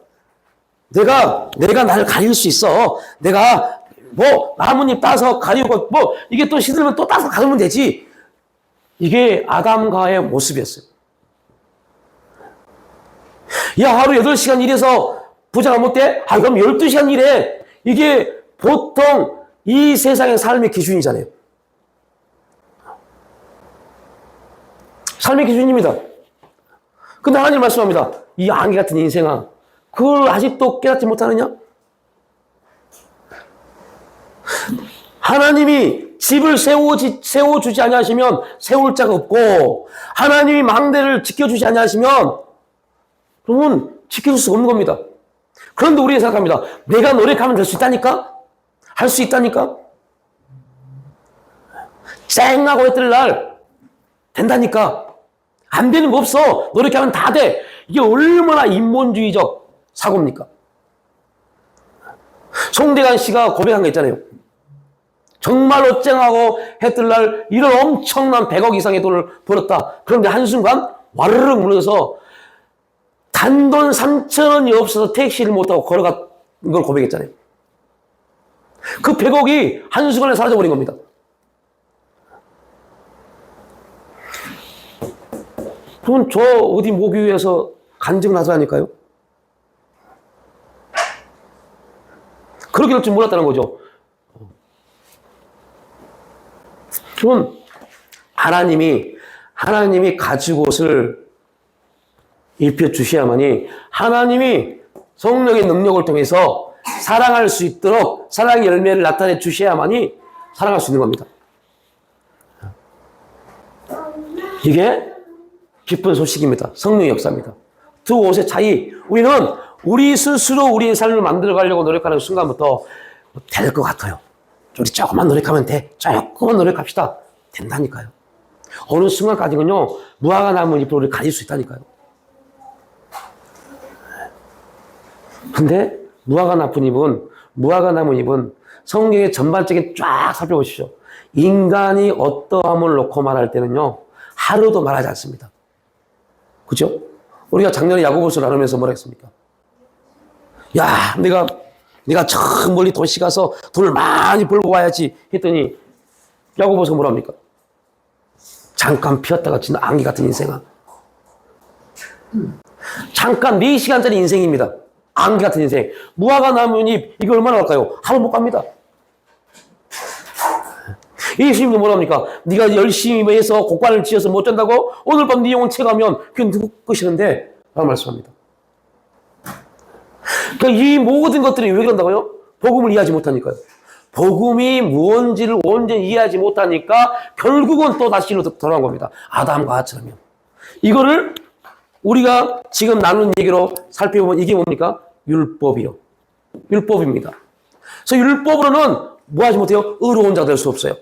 내가 나를 가릴 수 있어. 내가 뭐 나뭇잎 따서 가리고 뭐 이게 또 시들면 또 따서 가르면 되지. 이게 아담과의 모습이었어요. 야, 하루 8시간 일해서 부자가 못 돼? 그럼 12시간 일해. 이게 보통 이 세상의 삶의 기준이잖아요. 삶의 기준입니다. 근데 하나님 말씀합니다. 이 안개 같은 인생아, 그걸 아직도 깨닫지 못하느냐? 하나님이 집을 세워주지 아니하시면 세울 자가 없고, 하나님이 망대를 지켜주지 아니하시면 그러면 지켜줄 수가 없는 겁니다. 그런데 우리가 생각합니다. 내가 노력하면 될 수 있다니까? 할 수 있다니까? 쨍하고 했던 날 된다니까? 안 되는 거 없어. 노력하면 다 돼. 이게 얼마나 인본주의적 사고입니까? 송대관 씨가 고백한 거 있잖아요. 정말로 쨍하고 했던 날 이런 엄청난 100억 이상의 돈을 벌었다. 그런데 한순간 와르르 무너져서 단돈 3,000원이 없어서 택시를 못 타고 걸어간 걸 고백했잖아요. 그 100억이 한순간에 사라져버린 겁니다. 그럼 저 어디 모교에서 간증을 하자니까요? 그렇게 될 줄 몰랐다는 거죠. 그럼 하나님이 가죽옷을 입혀주셔야만이 하나님이 성령의 능력을 통해서 사랑할 수 있도록 사랑의 열매를 나타내 주셔야만이 사랑할 수 있는 겁니다. 이게 기쁜 소식입니다. 성령의 역사입니다. 두 옷의 차이. 우리는 우리 스스로 우리의 삶을 만들어 가려고 노력하는 순간부터 될 것 같아요. 우리 조금만 노력하면 돼. 조금만 노력합시다. 된다니까요. 어느 순간까지는요, 무화과 나무 잎으로 우리 가질 수 있다니까요. 근데 무화과 나무 잎은 성경의 전반적인 쫙 살펴보십시오. 인간이 어떠함을 놓고 말할 때는요, 하루도 말하지 않습니다. 그죠? 우리가 작년에 야고보서 나누면서 뭐라 했습니까? 야, 내가 저 멀리 도시 가서 돈을 많이 벌고 와야지 했더니 야고보서 뭐랍니까? 잠깐 피었다가 진 안개 같은 인생아. 잠깐 4시간짜리 인생입니다. 안개 같은 인생. 무화과 나뭇잎, 이거 얼마나 갈까요? 하루 못 갑니다. 예수님도 뭐라 합니까? 네가 열심히 해서 곡관을 지어서 못 잔다고? 오늘 밤 네 영혼 채가면 그게 누구 것이는데? 라고 말씀합니다. 그러니까 이 모든 것들이 왜 그런다고요? 복음을 이해하지 못하니까요. 복음이 무언지를 온전히 이해하지 못하니까 결국은 또 다시 돌아온 겁니다. 아담과 하와처럼요. 이거를 우리가 지금 나눈 얘기로 살펴보면 이게 뭡니까? 율법이요. 율법입니다. 그래서 율법으로는 뭐 하지 못해요? 의로운 자가 될 수 없어요.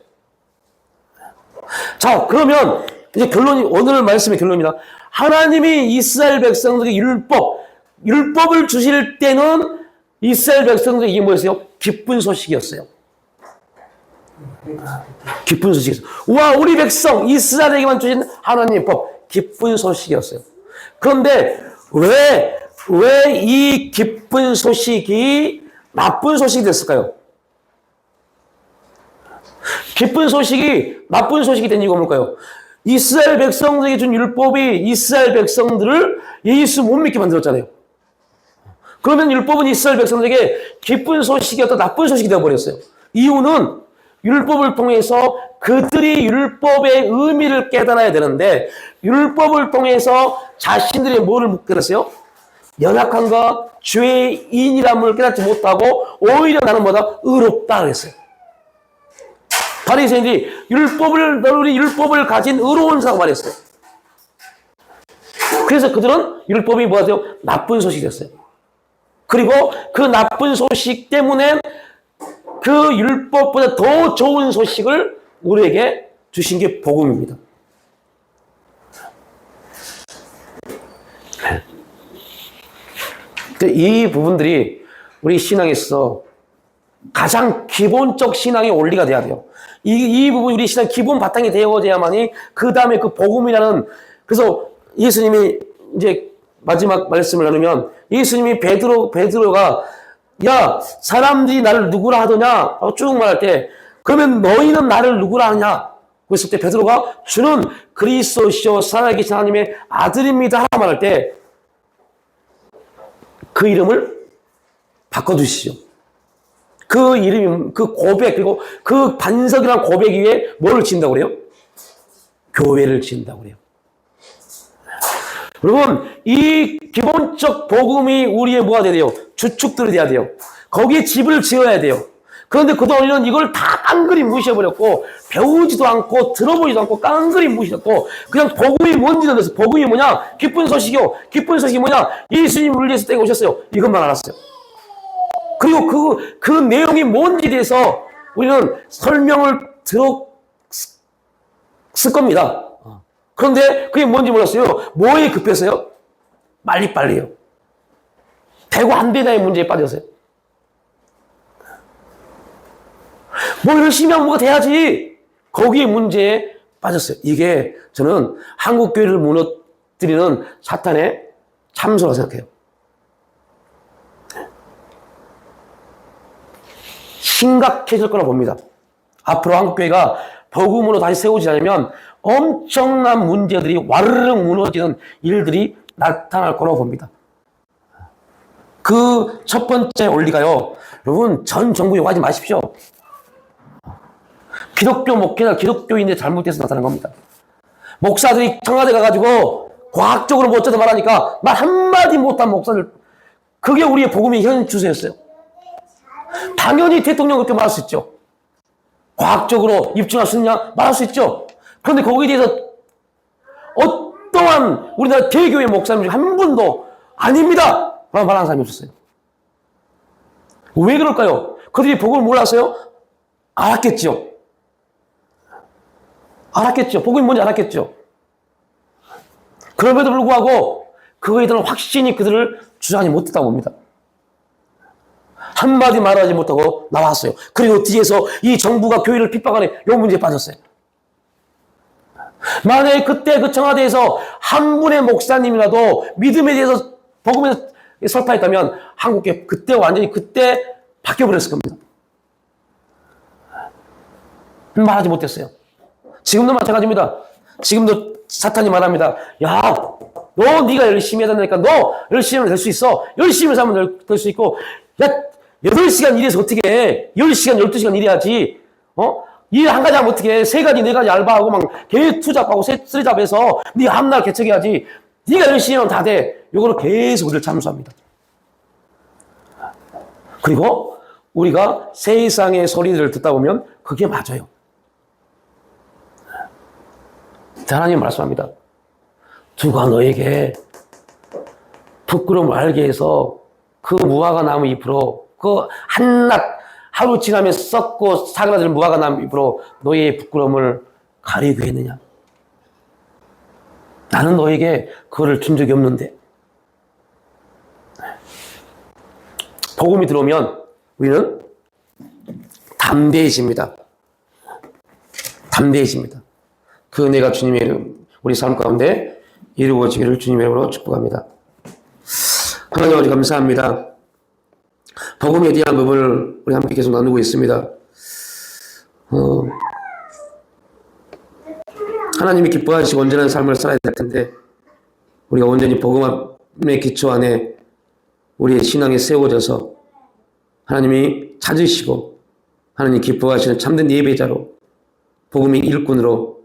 자, 그러면 이제 결론이, 오늘 말씀의 결론입니다. 하나님이 이스라엘 백성들에게 율법을 주실 때는 이스라엘 백성들에게 이게 뭐였어요? 기쁜 소식이었어요. 기쁜 소식이었어요. 우와, 우리 백성, 이스라엘에게만 주신 하나님의 법, 기쁜 소식이었어요. 그런데 왜 이 기쁜 소식이 나쁜 소식이 됐을까요? 기쁜 소식이 나쁜 소식이 된 이유가 뭘까요? 이스라엘 백성들에게 준 율법이 이스라엘 백성들을 예수 못 믿게 만들었잖아요. 그러면 율법은 이스라엘 백성들에게 기쁜 소식이었다 나쁜 소식이 되어버렸어요. 이유는 율법을 통해서 그들이 율법의 의미를 깨달아야 되는데 율법을 통해서 자신들의 뭐를 못 깨달았어요? 연약함과 죄인이람을 깨닫지 못하고 오히려 나는 뭐다? 의롭다 그랬어요. 바리새인들이 우리 율법을 가진 의로운 자라고 말했어요. 그래서 그들은 율법이 뭐가 돼요? 나쁜 소식이 됐어요. 그리고 그 나쁜 소식 때문에 그 율법보다 더 좋은 소식을 우리에게 주신 게 복음입니다. 이 부분들이 우리 신앙에 있어서 가장 기본적 신앙의 원리가 돼야 돼요. 이 부분이 우리 신앙 기본 바탕이 되어져야만이 그 다음에 그 복음이라는, 그래서 예수님이 이제 마지막 말씀을 나누면 예수님이 베드로가 야, 사람들이 나를 누구라 하더냐? 쭉 말할 때, 그러면 너희는 나를 누구라 하냐? 그랬을 때 베드로가 주는 그리스도시요 살아계신 하나님의 아들입니다 하라 말할 때 그 이름을 바꿔주시죠. 그 이름이, 그 고백, 그리고 그 반석이라는 고백 위에 뭐를 지은다고 그래요? 교회를 지은다고 그래요. 여러분, 이 기본적 복음이 우리의 뭐가 돼야 돼요? 주축들이 돼야 돼요. 거기에 집을 지어야 돼요. 그런데 그동안 우리는 이걸 다 깡그리 무시해버렸고, 배우지도 않고, 들어보지도 않고, 깡그리 무시했고, 그냥 복음이 뭔지는 됐어요. 복음이 뭐냐? 기쁜 소식이요. 기쁜 소식이 뭐냐? 예수님 우리를 위해서 떼고 오셨어요. 이것만 알았어요. 그리고 그 내용이 뭔지에 대해서 우리는 설명을 들었을 겁니다. 그런데 그게 뭔지 몰랐어요. 뭐에 급했어요? 빨리빨리요. 되고 안 되나의 문제에 빠졌어요. 뭘 열심히 하면 뭐가 돼야지. 거기에 문제에 빠졌어요. 이게 저는 한국 교회를 무너뜨리는 사탄의 참소라고 생각해요. 심각해질 거라고 봅니다. 앞으로 한국교회가 복음으로 다시 세우지 않으면 엄청난 문제들이 와르르 무너지는 일들이 나타날 거라고 봅니다. 그 첫 번째 원리가요. 여러분, 전 정부 욕하지 마십시오. 기독교 목회나 기독교인의 잘못돼서 나타난 겁니다. 목사들이 청와대 가가지고 과학적으로 뭐 어쩌다 말하니까 말 한마디 못한 목사들, 그게 우리의 복음의 현 추세였어요. 당연히 대통령 그렇게 말할 수 있죠. 과학적으로 입증할 수 있냐? 말할 수 있죠. 그런데 거기에 대해서 어떠한 우리나라 대교회 목사님 중 한 분도 아닙니다! 라고 말하는 사람이 없었어요. 왜 그럴까요? 그들이 복음을 몰랐어요? 알았겠죠. 복음이 뭔지 알았겠죠. 그럼에도 불구하고 그거에 대한 확신이 그들을 주장하지 못했다고 봅니다. 한마디 말하지 못하고 나왔어요. 그리고 뒤에서 이 정부가 교회를 핍박하는 이 문제에 빠졌어요. 만약에 그때 그 청와대에서 한 분의 목사님이라도 믿음에 대해서 복음에 설파했다면 한국에 그때 완전히 그때 바뀌어버렸을 겁니다. 말하지 못했어요. 지금도 마찬가지입니다. 지금도 사탄이 말합니다. 야, 네가 열심히 해야 된다니까. 너 열심히 하면 될 수 있어. 열심히 하면 될 수 있고. 야, 8시간 일해서 어떻게 해? 10시간, 12시간 일해야지. 일 한 가지 하면 어떻게 해? 3가지, 4가지 알바하고 막 계획 투잡하고 쓰리잡해서 네 한날 개척해야지. 네가 열심히 하면 다 돼. 요거를 계속 우리를 참수합니다. 그리고 우리가 세상의 소리들을 듣다 보면 그게 맞아요. 하나님 말씀합니다. 누가 너에게 부끄러움을 알게 해서 그 무화과 나무 잎으로 그 한낮 하루 지나면 썩고 사그라들 무화과 나무 잎으로 너의 부끄러움을 가리게 했느냐? 나는 너에게 그거를 준 적이 없는데. 복음이 들어오면 우리는 담대해집니다. 담대해집니다. 그 은혜가 주님의 이름, 우리 삶 가운데 이루어지기를 주님의 이름으로 축복합니다. 하나님 아버지 감사합니다. 복음에 대한 부분을 우리 함께 계속 나누고 있습니다. 하나님이 기뻐하시고 온전한 삶을 살아야 될 텐데 우리가 온전히 복음의 기초 안에 우리의 신앙이 세워져서 하나님이 찾으시고 하나님 기뻐하시는 참된 예배자로 복음의 일꾼으로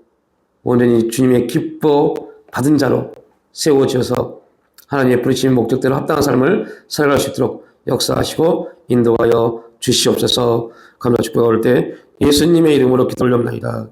온전히 주님의 기뻐 받은 자로 세워져서 하나님의 부르심의 목적대로 합당한 삶을 살아갈 수 있도록 역사하시고 인도하여 주시옵소서. 감사 축복을 때 예수님의 이름으로 기도 올렸나이다.